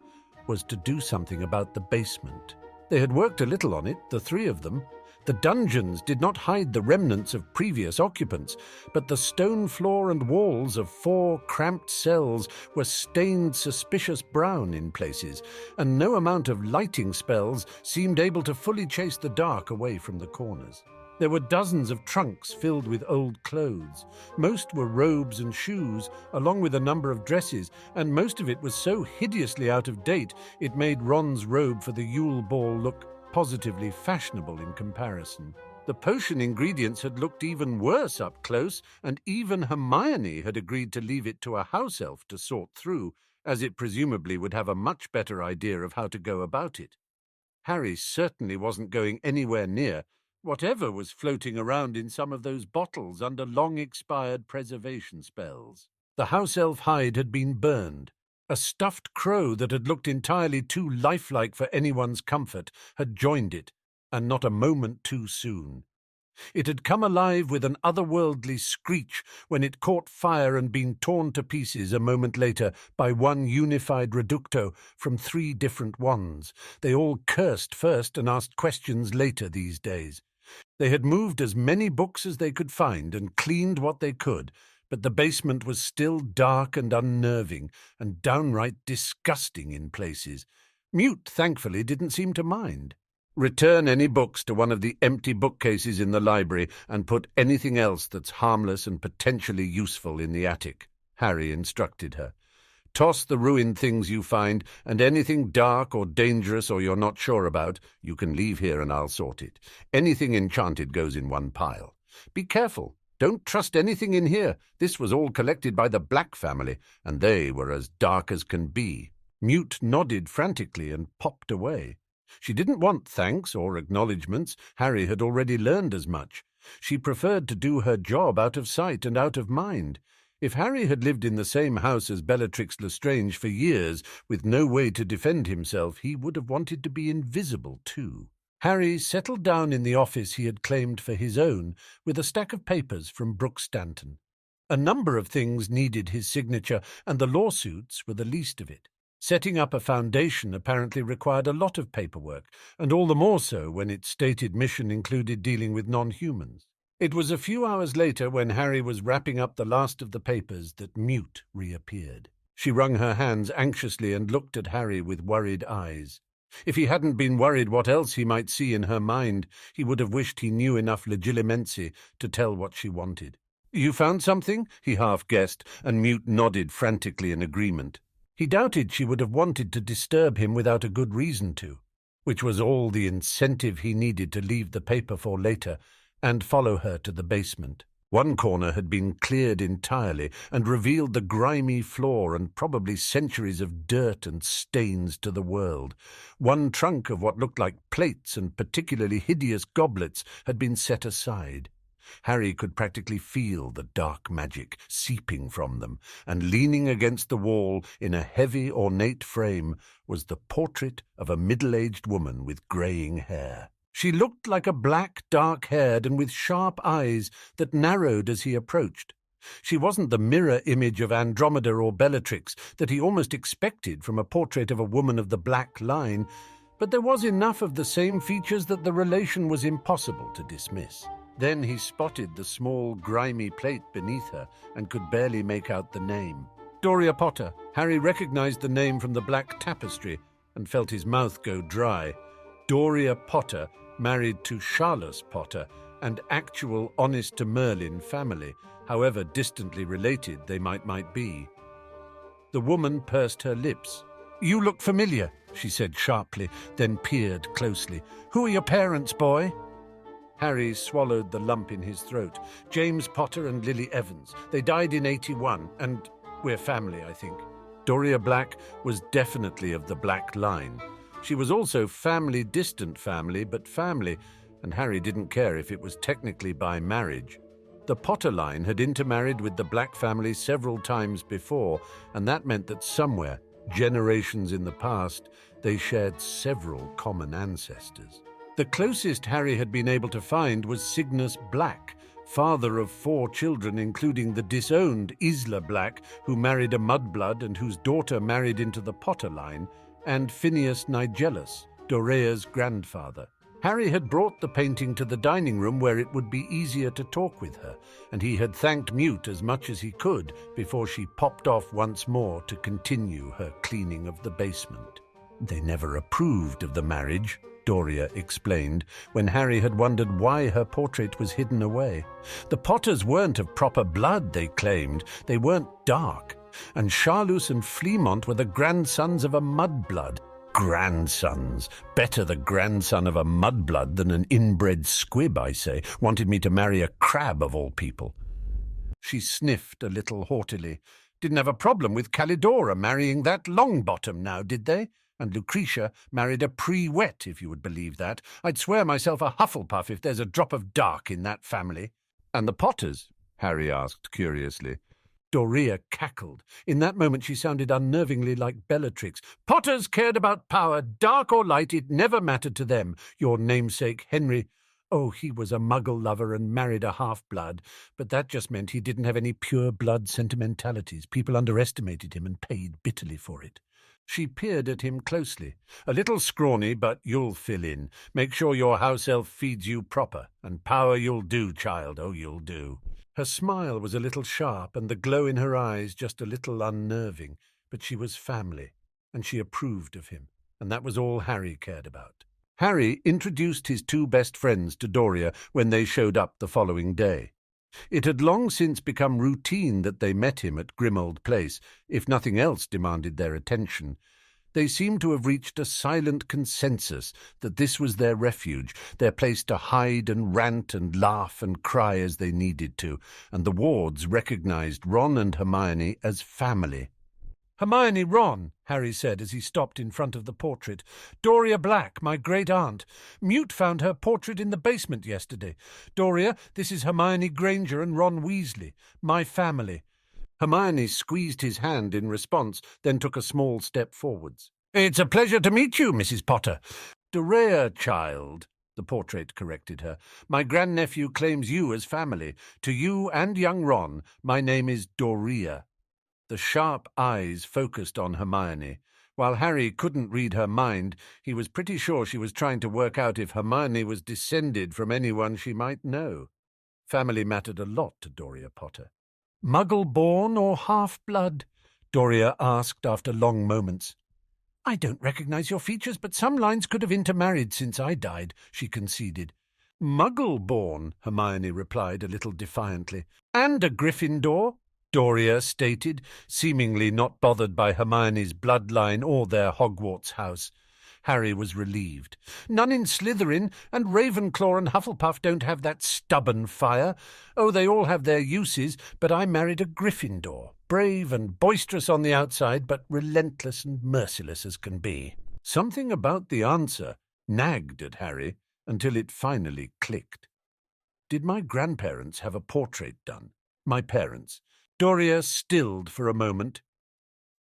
was to do something about the basement. They had worked a little on it, the three of them. The dungeons did not hide the remnants of previous occupants, but the stone floor and walls of 4 cramped cells were stained suspicious brown in places, and no amount of lighting spells seemed able to fully chase the dark away from the corners. There were dozens of trunks filled with old clothes. Most were robes and shoes, along with a number of dresses, and most of it was so hideously out of date it made Ron's robe for the Yule Ball look positively fashionable in comparison. The potion ingredients had looked even worse up close, and even Hermione had agreed to leave it to a house elf to sort through, as it presumably would have a much better idea of how to go about it. Harry certainly wasn't going anywhere near whatever was floating around in some of those bottles under long-expired preservation spells. The house elf hide had been burned. A stuffed crow that had looked entirely too lifelike for anyone's comfort had joined it, and not a moment too soon. It had come alive with an otherworldly screech when it caught fire and been torn to pieces a moment later by one unified reducto from 3 different wands. They all cursed first and asked questions later these days. They had moved as many books as they could find and cleaned what they could, but the basement was still dark and unnerving and downright disgusting in places. Mute, thankfully, didn't seem to mind. "Return any books to one of the empty bookcases in the library and put anything else that's harmless and potentially useful in the attic," Harry instructed her. "Toss the ruined things you find, and anything dark or dangerous or you're not sure about, you can leave here and I'll sort it. Anything enchanted goes in one pile. Be careful. Don't trust anything in here. This was all collected by the Black family, and they were as dark as can be." Mute nodded frantically and popped away. She didn't want thanks or acknowledgments. Harry had already learned as much. She preferred to do her job out of sight and out of mind. If Harry had lived in the same house as Bellatrix Lestrange for years, with no way to defend himself, he would have wanted to be invisible too. Harry settled down in the office he had claimed for his own, with a stack of papers from Brooke Stanton. A number of things needed his signature, and the lawsuits were the least of it. Setting up a foundation apparently required a lot of paperwork, and all the more so when its stated mission included dealing with non-humans. It was a few hours later, when Harry was wrapping up the last of the papers, that Mute reappeared. She wrung her hands anxiously and looked at Harry with worried eyes. If he hadn't been worried what else he might see in her mind, he would have wished he knew enough legilimency to tell what she wanted. "You found something?" he half guessed, and Mute nodded frantically in agreement. He doubted she would have wanted to disturb him without a good reason to, which was all the incentive he needed to leave the paper for later and follow her to the basement. One corner had been cleared entirely and revealed the grimy floor and probably centuries of dirt and stains to the world. One trunk of what looked like plates and particularly hideous goblets had been set aside. Harry could practically feel the dark magic seeping from them, and leaning against the wall in a heavy, ornate frame was the portrait of a middle-aged woman with greying hair. She looked like a black, dark-haired and with sharp eyes that narrowed as he approached. She wasn't the mirror image of Andromeda or Bellatrix that he almost expected from a portrait of a woman of the black line, but there was enough of the same features that the relation was impossible to dismiss. Then he spotted the small, grimy plate beneath her and could barely make out the name. Doria Potter. Harry recognized the name from the black tapestry and felt his mouth go dry. Doria Potter, married to Charles Potter, and actual honest-to-Merlin family, however distantly related they might be. The woman pursed her lips. "You look familiar," she said sharply, then peered closely. "Who are your parents, boy?" Harry swallowed the lump in his throat. "James Potter and Lily Evans. They died in 81, and we're family, I think." Doria Black was definitely of the black line. She was also distant family, but family, and Harry didn't care if it was technically by marriage. The Potter line had intermarried with the Black family several times before, and that meant that somewhere, generations in the past, they shared several common ancestors. The closest Harry had been able to find was Cygnus Black, father of 4 children, including the disowned Isla Black, who married a mudblood and whose daughter married into the Potter line, and Phineas Nigellus, Dorea's grandfather. Harry had brought the painting to the dining room where it would be easier to talk with her, and he had thanked Mute as much as he could before she popped off once more to continue her cleaning of the basement. "They never approved of the marriage," Doria explained, when Harry had wondered why her portrait was hidden away. "The Potters weren't of proper blood, they claimed. They weren't dark. And Charlus and Fleamont were the grandsons of a mudblood. Grandsons. Better the grandson of a mudblood than an inbred squib, I say. Wanted me to marry a crab of all people." She sniffed a little haughtily. "Didn't have a problem with Calidora marrying that Longbottom now, did they? And Lucretia married a pre-wet, if you would believe that. I'd swear myself a Hufflepuff if there's a drop of dark in that family." "And the Potters?" Harry asked curiously. Doria cackled. In that moment she sounded unnervingly like Bellatrix. "Potters cared about power, dark or light, it never mattered to them. Your namesake, Henry, oh, he was a muggle lover and married a half-blood, but that just meant he didn't have any pure-blood sentimentalities. People underestimated him and paid bitterly for it." She peered at him closely. "A little scrawny, but you'll fill in. Make sure your house elf feeds you proper, and power you'll do, child, oh, you'll do." Her smile was a little sharp, and the glow in her eyes just a little unnerving, but she was family, and she approved of him, and that was all Harry cared about. Harry introduced his 2 best friends to Doria when they showed up the following day. It had long since become routine that they met him at Grimold Place, if nothing else demanded their attention. They seemed to have reached a silent consensus that this was their refuge, their place to hide and rant and laugh and cry as they needed to, and the wards recognized Ron and Hermione as family. "Hermione, Ron," Harry said as he stopped in front of the portrait. "Doria Black, my great-aunt. Mute found her portrait in the basement yesterday. Doria, this is Hermione Granger and Ron Weasley, my family." Hermione squeezed his hand in response, then took a small step forwards. "It's a pleasure to meet you, Mrs. Potter." "Dorea, child," the portrait corrected her. "My grandnephew claims you as family. To you and young Ron, my name is Doria." The sharp eyes focused on Hermione. While Harry couldn't read her mind, he was pretty sure she was trying to work out if Hermione was descended from anyone she might know. Family mattered a lot to Doria Potter. "Muggle-born or half-blood?" Doria asked after long moments. "I don't recognize your features, but some lines could have intermarried since I died," she conceded. "Muggle-born," Hermione replied a little defiantly. "And a Gryffindor," Doria stated, seemingly not bothered by Hermione's bloodline or their Hogwarts house. Harry was relieved. "None in Slytherin, and Ravenclaw and Hufflepuff don't have that stubborn fire. Oh, they all have their uses, but I married a Gryffindor, brave and boisterous on the outside, but relentless and merciless as can be." Something about the answer nagged at Harry until it finally clicked. Did my grandparents have a portrait done? My parents. Doria stilled for a moment.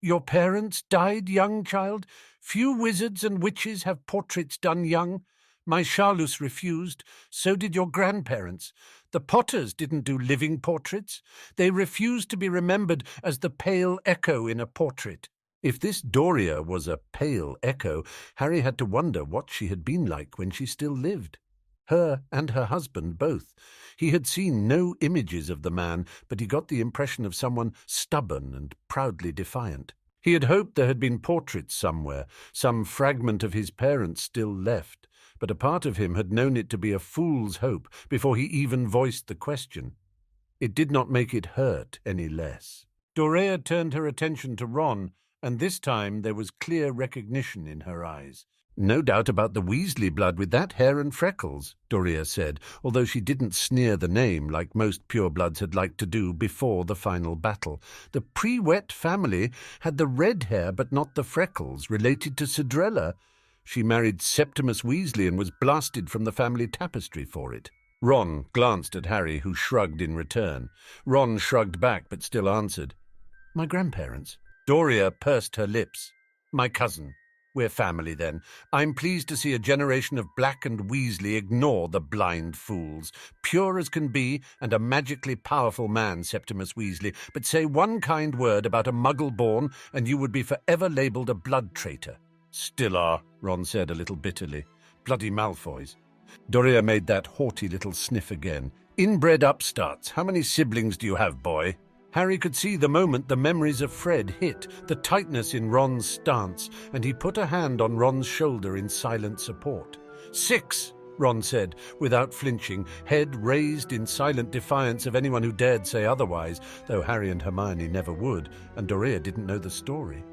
"Your parents died young, child? Few wizards and witches have portraits done young. My Charlus refused. So did your grandparents. The Potters didn't do living portraits. They refused to be remembered as the pale echo in a portrait. If this Doria was a pale echo, Harry had to wonder what she had been like when she still lived. Her and her husband both. He had seen no images of the man, but he got the impression of someone stubborn and proudly defiant. He had hoped there had been portraits somewhere, some fragment of his parents still left, but a part of him had known it to be a fool's hope before he even voiced the question. It did not make it hurt any less. Dorea turned her attention to Ron, and this time there was clear recognition in her eyes. "No doubt about the Weasley blood with that hair and freckles," Dorea said, although she didn't sneer the name like most purebloods had liked to do before the final battle. The pre-wet family had the red hair but not the freckles, related to Cinderella. She married Septimus Weasley and was blasted from the family tapestry for it. Ron glanced at Harry, who shrugged in return. Ron shrugged back but still answered, "My grandparents." Doria pursed her lips. "My cousin. We're family, then. I'm pleased to see a generation of Black and Weasley ignore the blind fools. Pure as can be, and a magically powerful man, Septimus Weasley. But say one kind word about a Muggle-born, and you would be forever labelled a blood traitor." "Still are," Ron said a little bitterly. "Bloody Malfoys." Doria made that haughty little sniff again. "Inbred upstarts. How many siblings do you have, boy?" Harry could see the moment the memories of Fred hit, the tightness in Ron's stance, and he put a hand on Ron's shoulder in silent support. "6, Ron said, without flinching, head raised in silent defiance of anyone who dared say otherwise, though Harry and Hermione never would, and Dorea didn't know the story.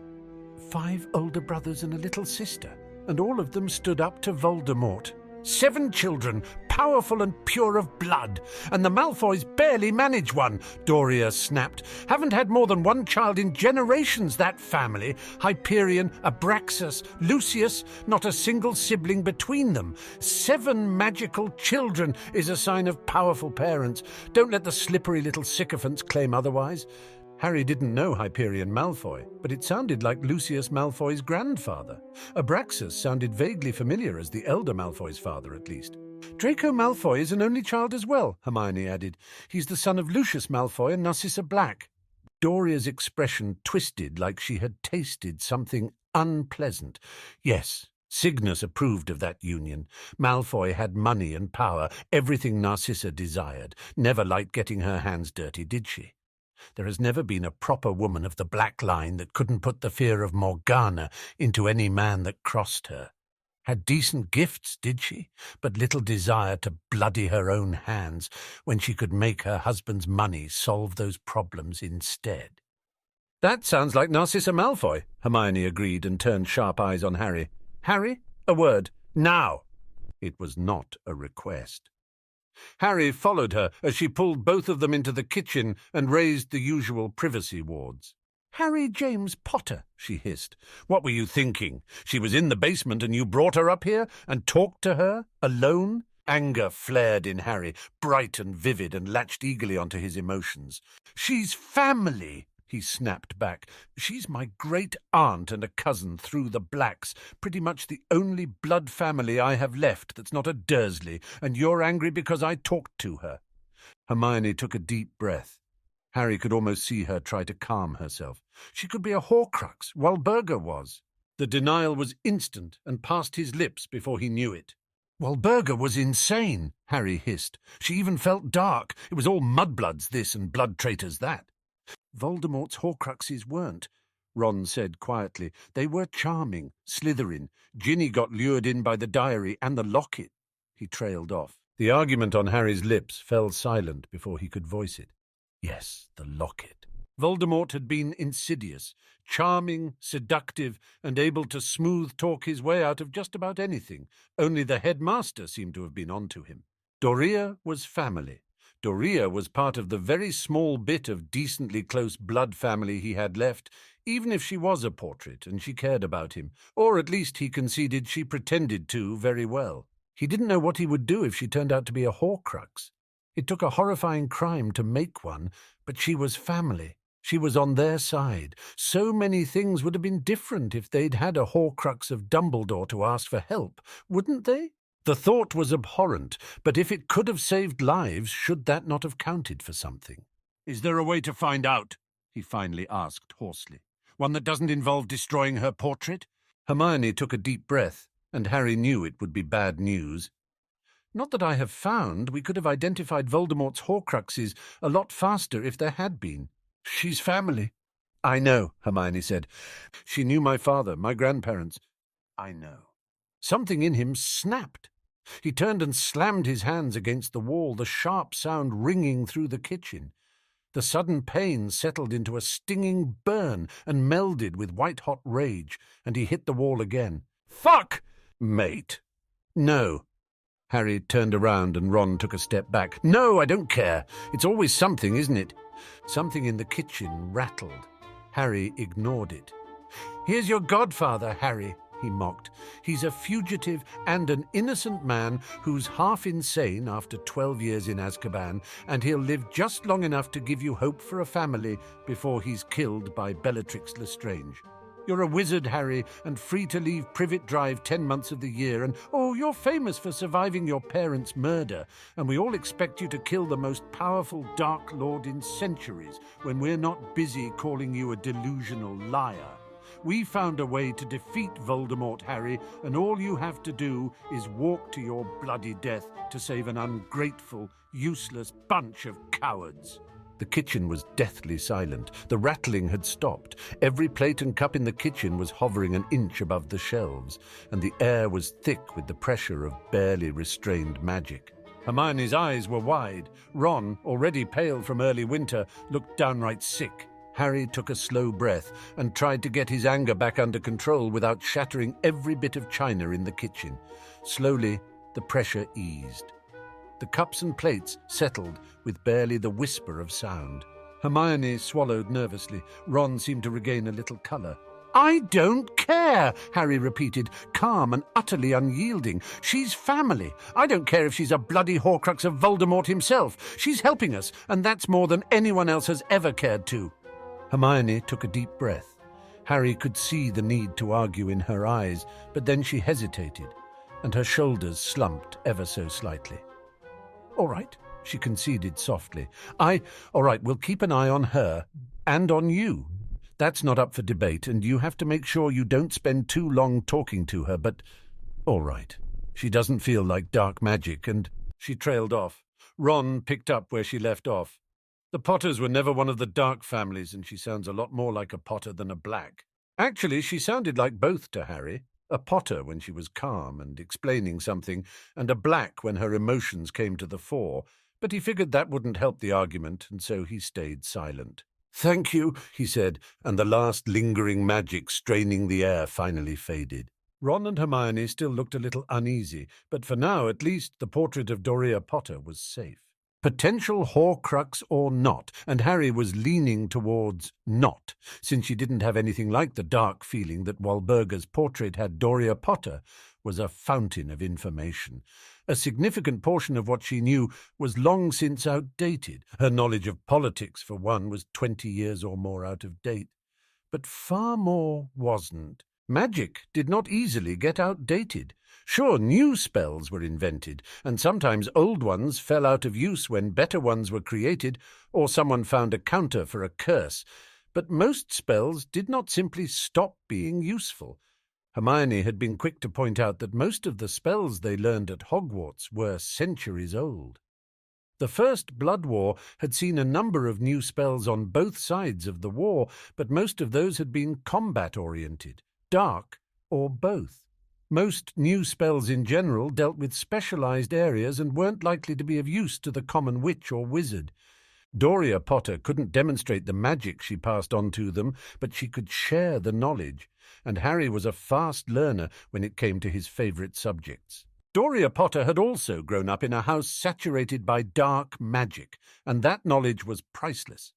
5 older brothers and a little sister, and all of them stood up to Voldemort. 7 children, powerful and pure of blood, and the Malfoys barely manage one," Doria snapped. "Haven't had more than one child in generations, that family. Hyperion, Abraxas, Lucius, not a single sibling between them. 7 magical children is a sign of powerful parents. Don't let the slippery little sycophants claim otherwise." Harry didn't know Hyperion Malfoy, but it sounded like Lucius Malfoy's grandfather. Abraxas sounded vaguely familiar as the elder Malfoy's father, at least. "Draco Malfoy is an only child as well," Hermione added. "He's the son of Lucius Malfoy and Narcissa Black." Doria's expression twisted like she had tasted something unpleasant. Yes, Cygnus approved of that union. Malfoy had money and power, everything Narcissa desired. Never liked getting her hands dirty, did she? There has never been a proper woman of the Black Line that couldn't put the fear of Morgana into any man that crossed her. Had decent gifts, did she, but little desire to bloody her own hands when she could make her husband's money solve those problems instead. "That sounds like Narcissa Malfoy," Hermione agreed and turned sharp eyes on Harry. "Harry, a word, now." It was not a request. Harry followed her as she pulled both of them into the kitchen and raised the usual privacy wards. "Harry James Potter," she hissed. "What were you thinking? She was in the basement and you brought her up here and talked to her, alone?" Anger flared in Harry, bright and vivid, and latched eagerly onto his emotions. "She's family," he snapped back. "She's my great-aunt and a cousin through the Blacks, pretty much the only blood family I have left that's not a Dursley, and you're angry because I talked to her." Hermione took a deep breath. Harry could almost see her try to calm herself. She could be a Horcrux, Walburga was. The denial was instant and passed his lips before he knew it. "Walburga was insane," Harry hissed. "She even felt dark. It was all mudbloods this and blood traitors that." "Voldemort's Horcruxes weren't," Ron said quietly. "They were charming, Slytherin. Ginny got lured in by the diary and the locket." He trailed off. The argument on Harry's lips fell silent before he could voice it. Yes, the locket. Voldemort had been insidious, charming, seductive, and able to smooth talk his way out of just about anything. Only the headmaster seemed to have been onto him. Dorea was family. Dorea was part of the very small bit of decently close blood family he had left, even if she was a portrait and she cared about him, or at least he conceded she pretended to very well. He didn't know what he would do if she turned out to be a Horcrux. It took a horrifying crime to make one, but she was family. She was on their side. So many things would have been different if they'd had a Horcrux of Dumbledore to ask for help, wouldn't they? The thought was abhorrent, but if it could have saved lives, should that not have counted for something? "Is there a way to find out?" he finally asked hoarsely. "One that doesn't involve destroying her portrait?" Hermione took a deep breath, and Harry knew it would be bad news. "Not that I have found. We could have identified Voldemort's Horcruxes a lot faster if there had been." "She's family." "I know," Hermione said. "She knew my father, my grandparents." "I know." Something in him snapped. He turned and slammed his hands against the wall, the sharp sound ringing through the kitchen. The sudden pain settled into a stinging burn and melded with white-hot rage, and he hit the wall again. "Fuck!" "Mate." "No." Harry turned around and Ron took a step back. "No, I don't care. It's always something, isn't it?" Something in the kitchen rattled. Harry ignored it. "Here's your godfather, Harry," he mocked. "He's a fugitive and an innocent man who's half insane after 12 years in Azkaban, and he'll live just long enough to give you hope for a family before he's killed by Bellatrix Lestrange. You're a wizard, Harry, and free to leave Privet Drive 10 months of the year, and, you're famous for surviving your parents' murder, and we all expect you to kill the most powerful Dark Lord in centuries when we're not busy calling you a delusional liar. We found a way to defeat Voldemort, Harry, and all you have to do is walk to your bloody death to save an ungrateful, useless bunch of cowards." The kitchen was deathly silent. The rattling had stopped. Every plate and cup in the kitchen was hovering an inch above the shelves, and the air was thick with the pressure of barely restrained magic. Hermione's eyes were wide. Ron, already pale from early winter, looked downright sick. Harry took a slow breath and tried to get his anger back under control without shattering every bit of china in the kitchen. Slowly, the pressure eased. The cups and plates settled with barely the whisper of sound. Hermione swallowed nervously. Ron seemed to regain a little colour. "I don't care," Harry repeated, calm and utterly unyielding. "She's family. I don't care if she's a bloody Horcrux of Voldemort himself. She's helping us, and that's more than anyone else has ever cared to." Hermione took a deep breath. Harry could see the need to argue in her eyes, but then she hesitated, and her shoulders slumped ever so slightly. "All right," she conceded softly. All right, we'll keep an eye on her and on you. That's not up for debate, and you have to make sure you don't spend too long talking to her, but all right. She doesn't feel like dark magic, and she trailed off. Ron picked up where she left off. "The Potters were never one of the dark families, and she sounds a lot more like a Potter than a Black." Actually, she sounded like both to Harry. A Potter when she was calm and explaining something, and a Black when her emotions came to the fore, but he figured that wouldn't help the argument, and so he stayed silent. "Thank you," he said, and the last lingering magic straining the air finally faded. Ron and Hermione still looked a little uneasy, but for now at least the portrait of Doria Potter was safe. Potential Horcrux or not, and Harry was leaning towards not, since she didn't have anything like the dark feeling that Walburga's portrait had. Doria Potter was a fountain of information. A significant portion of what she knew was long since outdated. Her knowledge of politics, for one, was 20 years or more out of date. But far more wasn't. Magic did not easily get outdated. Sure, new spells were invented, and sometimes old ones fell out of use when better ones were created, or someone found a counter for a curse. But most spells did not simply stop being useful. Hermione had been quick to point out that most of the spells they learned at Hogwarts were centuries old. The First Blood War had seen a number of new spells on both sides of the war, but most of those had been combat-oriented, dark, or both. Most new spells in general dealt with specialized areas and weren't likely to be of use to the common witch or wizard. Doria Potter couldn't demonstrate the magic she passed on to them, but she could share the knowledge, and Harry was a fast learner when it came to his favorite subjects. Doria Potter had also grown up in a house saturated by dark magic, and that knowledge was priceless.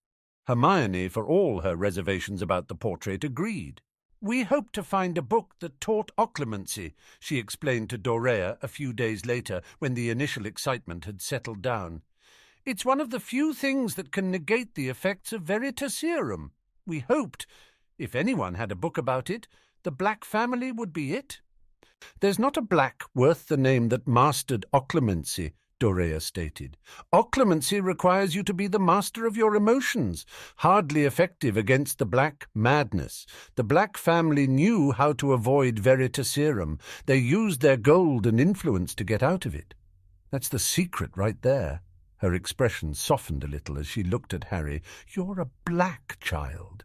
Hermione, for all her reservations about the portrait, agreed. "We hoped to find a book that taught occlumency," she explained to Dorea a few days later when the initial excitement had settled down. "It's one of the few things that can negate the effects of Veritaserum. We hoped, if anyone had a book about it, the Black family would be it." "There's not a black worth the name that mastered occlumency," Dorea stated. "Occlumency requires you to be the master of your emotions, hardly effective against the black madness. The black family knew how to avoid veritaserum. They used their gold and influence to get out of it. That's the secret right there." Her expression softened a little as she looked at Harry. "You're a black child."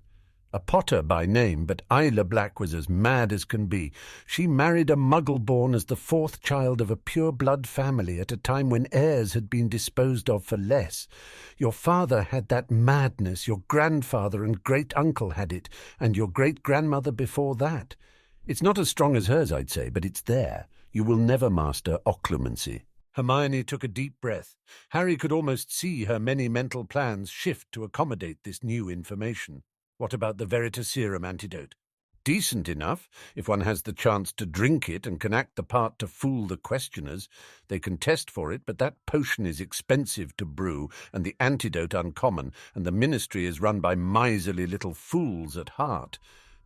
A Potter by name, but Isla Black was as mad as can be. She married a muggle born as the fourth child of a pure-blood family at a time when heirs had been disposed of for less. Your father had that madness, your grandfather and great-uncle had it, and your great-grandmother before that. It's not as strong as hers, I'd say, but it's there. You will never master occlumency." Hermione took a deep breath. Harry could almost see her many mental plans shift to accommodate this new information. What about the veritaserum antidote? Decent enough, if one has the chance to drink it and can act the part to fool the questioners. They can test for it, but that potion is expensive to brew and the antidote uncommon, and the ministry is run by miserly little fools at heart.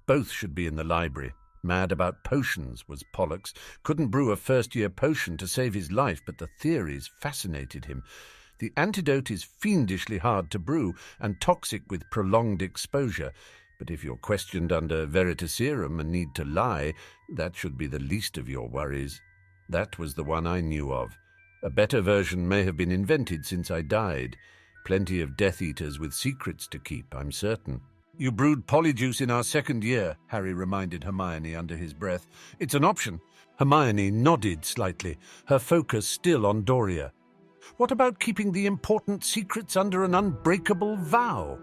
Both should be in the library. Mad about potions, was Pollux. Couldn't brew a first-year potion to save his life, but the theories fascinated him. The antidote is fiendishly hard to brew and toxic with prolonged exposure, but if you're questioned under veritaserum and need to lie, that should be the least of your worries. That was the one I knew of. A better version may have been invented since I died. Plenty of Death Eaters with secrets to keep, I'm certain. "You brewed polyjuice in our second year," Harry reminded Hermione under his breath. "It's an option." Hermione nodded slightly, her focus still on Dorea. "What about keeping the important secrets under an unbreakable vow?"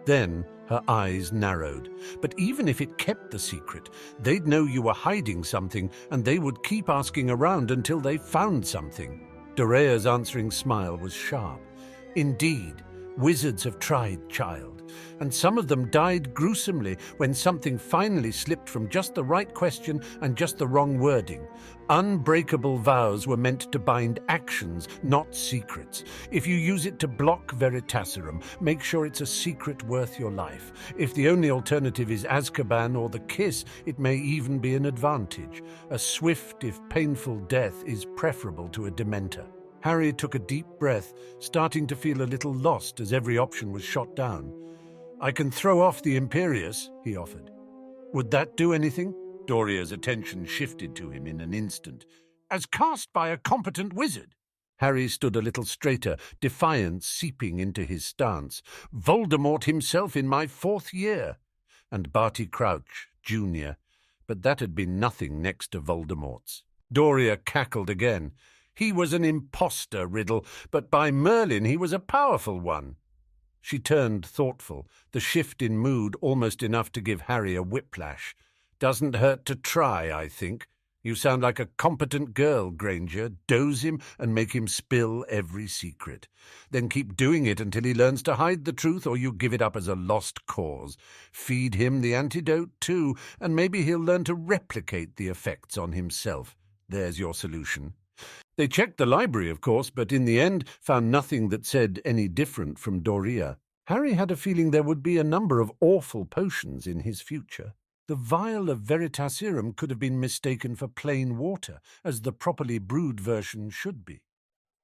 Then her eyes narrowed. "But even if it kept the secret, they'd know you were hiding something, and they would keep asking around until they found something." Dorea's answering smile was sharp. "Indeed, wizards have tried, child, and some of them died gruesomely when something finally slipped from just the right question and just the wrong wording. Unbreakable vows were meant to bind actions, not secrets. If you use it to block veritaserum, make sure it's a secret worth your life. If the only alternative is Azkaban or the kiss, it may even be an advantage. A swift, if painful, death is preferable to a dementor." Harry took a deep breath, starting to feel a little lost as every option was shot down. "I can throw off the Imperius," he offered. "Would that do anything?" Doria's attention shifted to him in an instant. "As cast by a competent wizard." Harry stood a little straighter, defiance seeping into his stance. "Voldemort himself in my 4th year. And Barty Crouch, Jr. But that had been nothing next to Voldemort's." Doria cackled again. "He was an imposter, Riddle, but by Merlin he was a powerful one." She turned thoughtful, the shift in mood almost enough to give Harry a whiplash. "Doesn't hurt to try, I think. You sound like a competent girl, Granger. Dose him and make him spill every secret. Then keep doing it until he learns to hide the truth, or you give it up as a lost cause. Feed him the antidote, too, and maybe he'll learn to replicate the effects on himself. There's your solution." They checked the library, of course, but in the end found nothing that said any different from Dorea. Harry had a feeling there would be a number of awful potions in his future. The vial of veritaserum could have been mistaken for plain water, as the properly brewed version should be.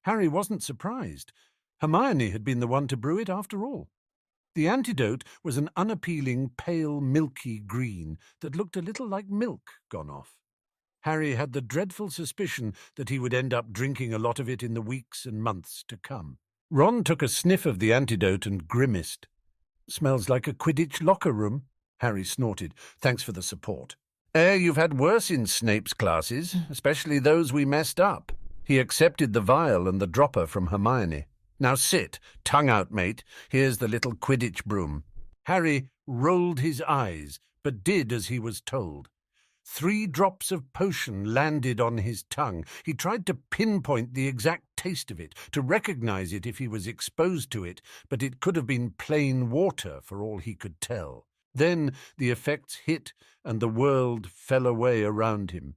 Harry wasn't surprised. Hermione had been the one to brew it after all. The antidote was an unappealing, pale, milky green that looked a little like milk gone off. Harry had the dreadful suspicion that he would end up drinking a lot of it in the weeks and months to come. Ron took a sniff of the antidote and grimaced. "Smells like a Quidditch locker room," Harry snorted. "Thanks for the support." You've had worse in Snape's classes, especially those we messed up." He accepted the vial and the dropper from Hermione. "Now sit, tongue out, mate. Here's the little Quidditch broom." Harry rolled his eyes, but did as he was told. 3 drops of potion landed on his tongue. He tried to pinpoint the exact taste of it, to recognize it if he was exposed to it, but it could have been plain water for all he could tell. Then the effects hit, and the world fell away around him.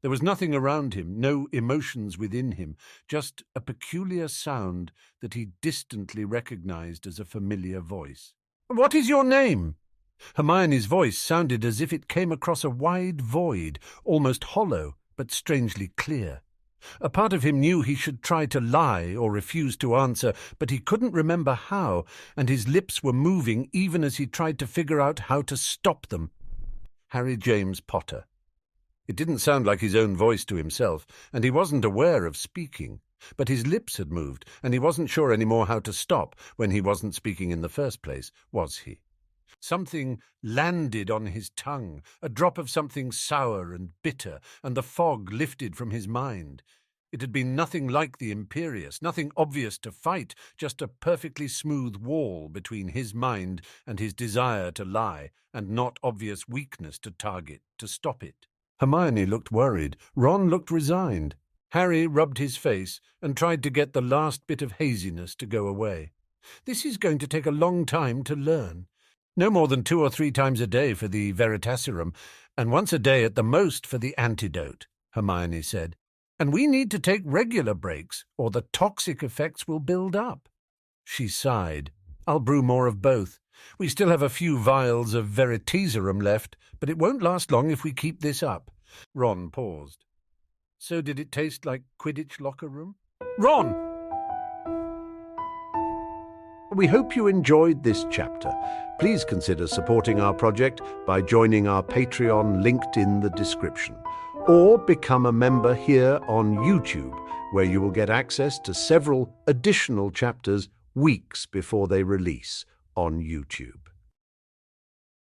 There was nothing around him, no emotions within him, just a peculiar sound that he distantly recognized as a familiar voice. "What is your name?" Hermione's voice sounded as if it came across a wide void, almost hollow. but strangely clear. A part of him knew he should try to lie or refuse to answer, but he couldn't remember how, and his lips were moving even as he tried to figure out how to stop them. Harry James Potter. It didn't sound like his own voice to himself, and he wasn't aware of speaking. But his lips had moved, and he wasn't sure anymore how to stop when he wasn't speaking in the first place, was he? Something landed on his tongue, a drop of something sour and bitter, and the fog lifted from his mind. It had been nothing like the imperious, nothing obvious to fight, just a perfectly smooth wall between his mind and his desire to lie, and not obvious weakness to target, to stop it. Hermione looked worried. Ron looked resigned. Harry rubbed his face and tried to get the last bit of haziness to go away. This is going to take a long time to learn. No more than 2 or 3 times a day for the Veritaserum, and once a day at the most for the antidote, Hermione said. And we need to take regular breaks, or the toxic effects will build up. She sighed. I'll brew more of both. We still have a few vials of Veritaserum left, but it won't last long if we keep this up. Ron paused. So did it taste like Quidditch locker room? Ron! We hope you enjoyed this chapter. Please consider supporting our project by joining our Patreon linked in the description, or become a member here on YouTube, where you will get access to several additional chapters weeks before they release on YouTube.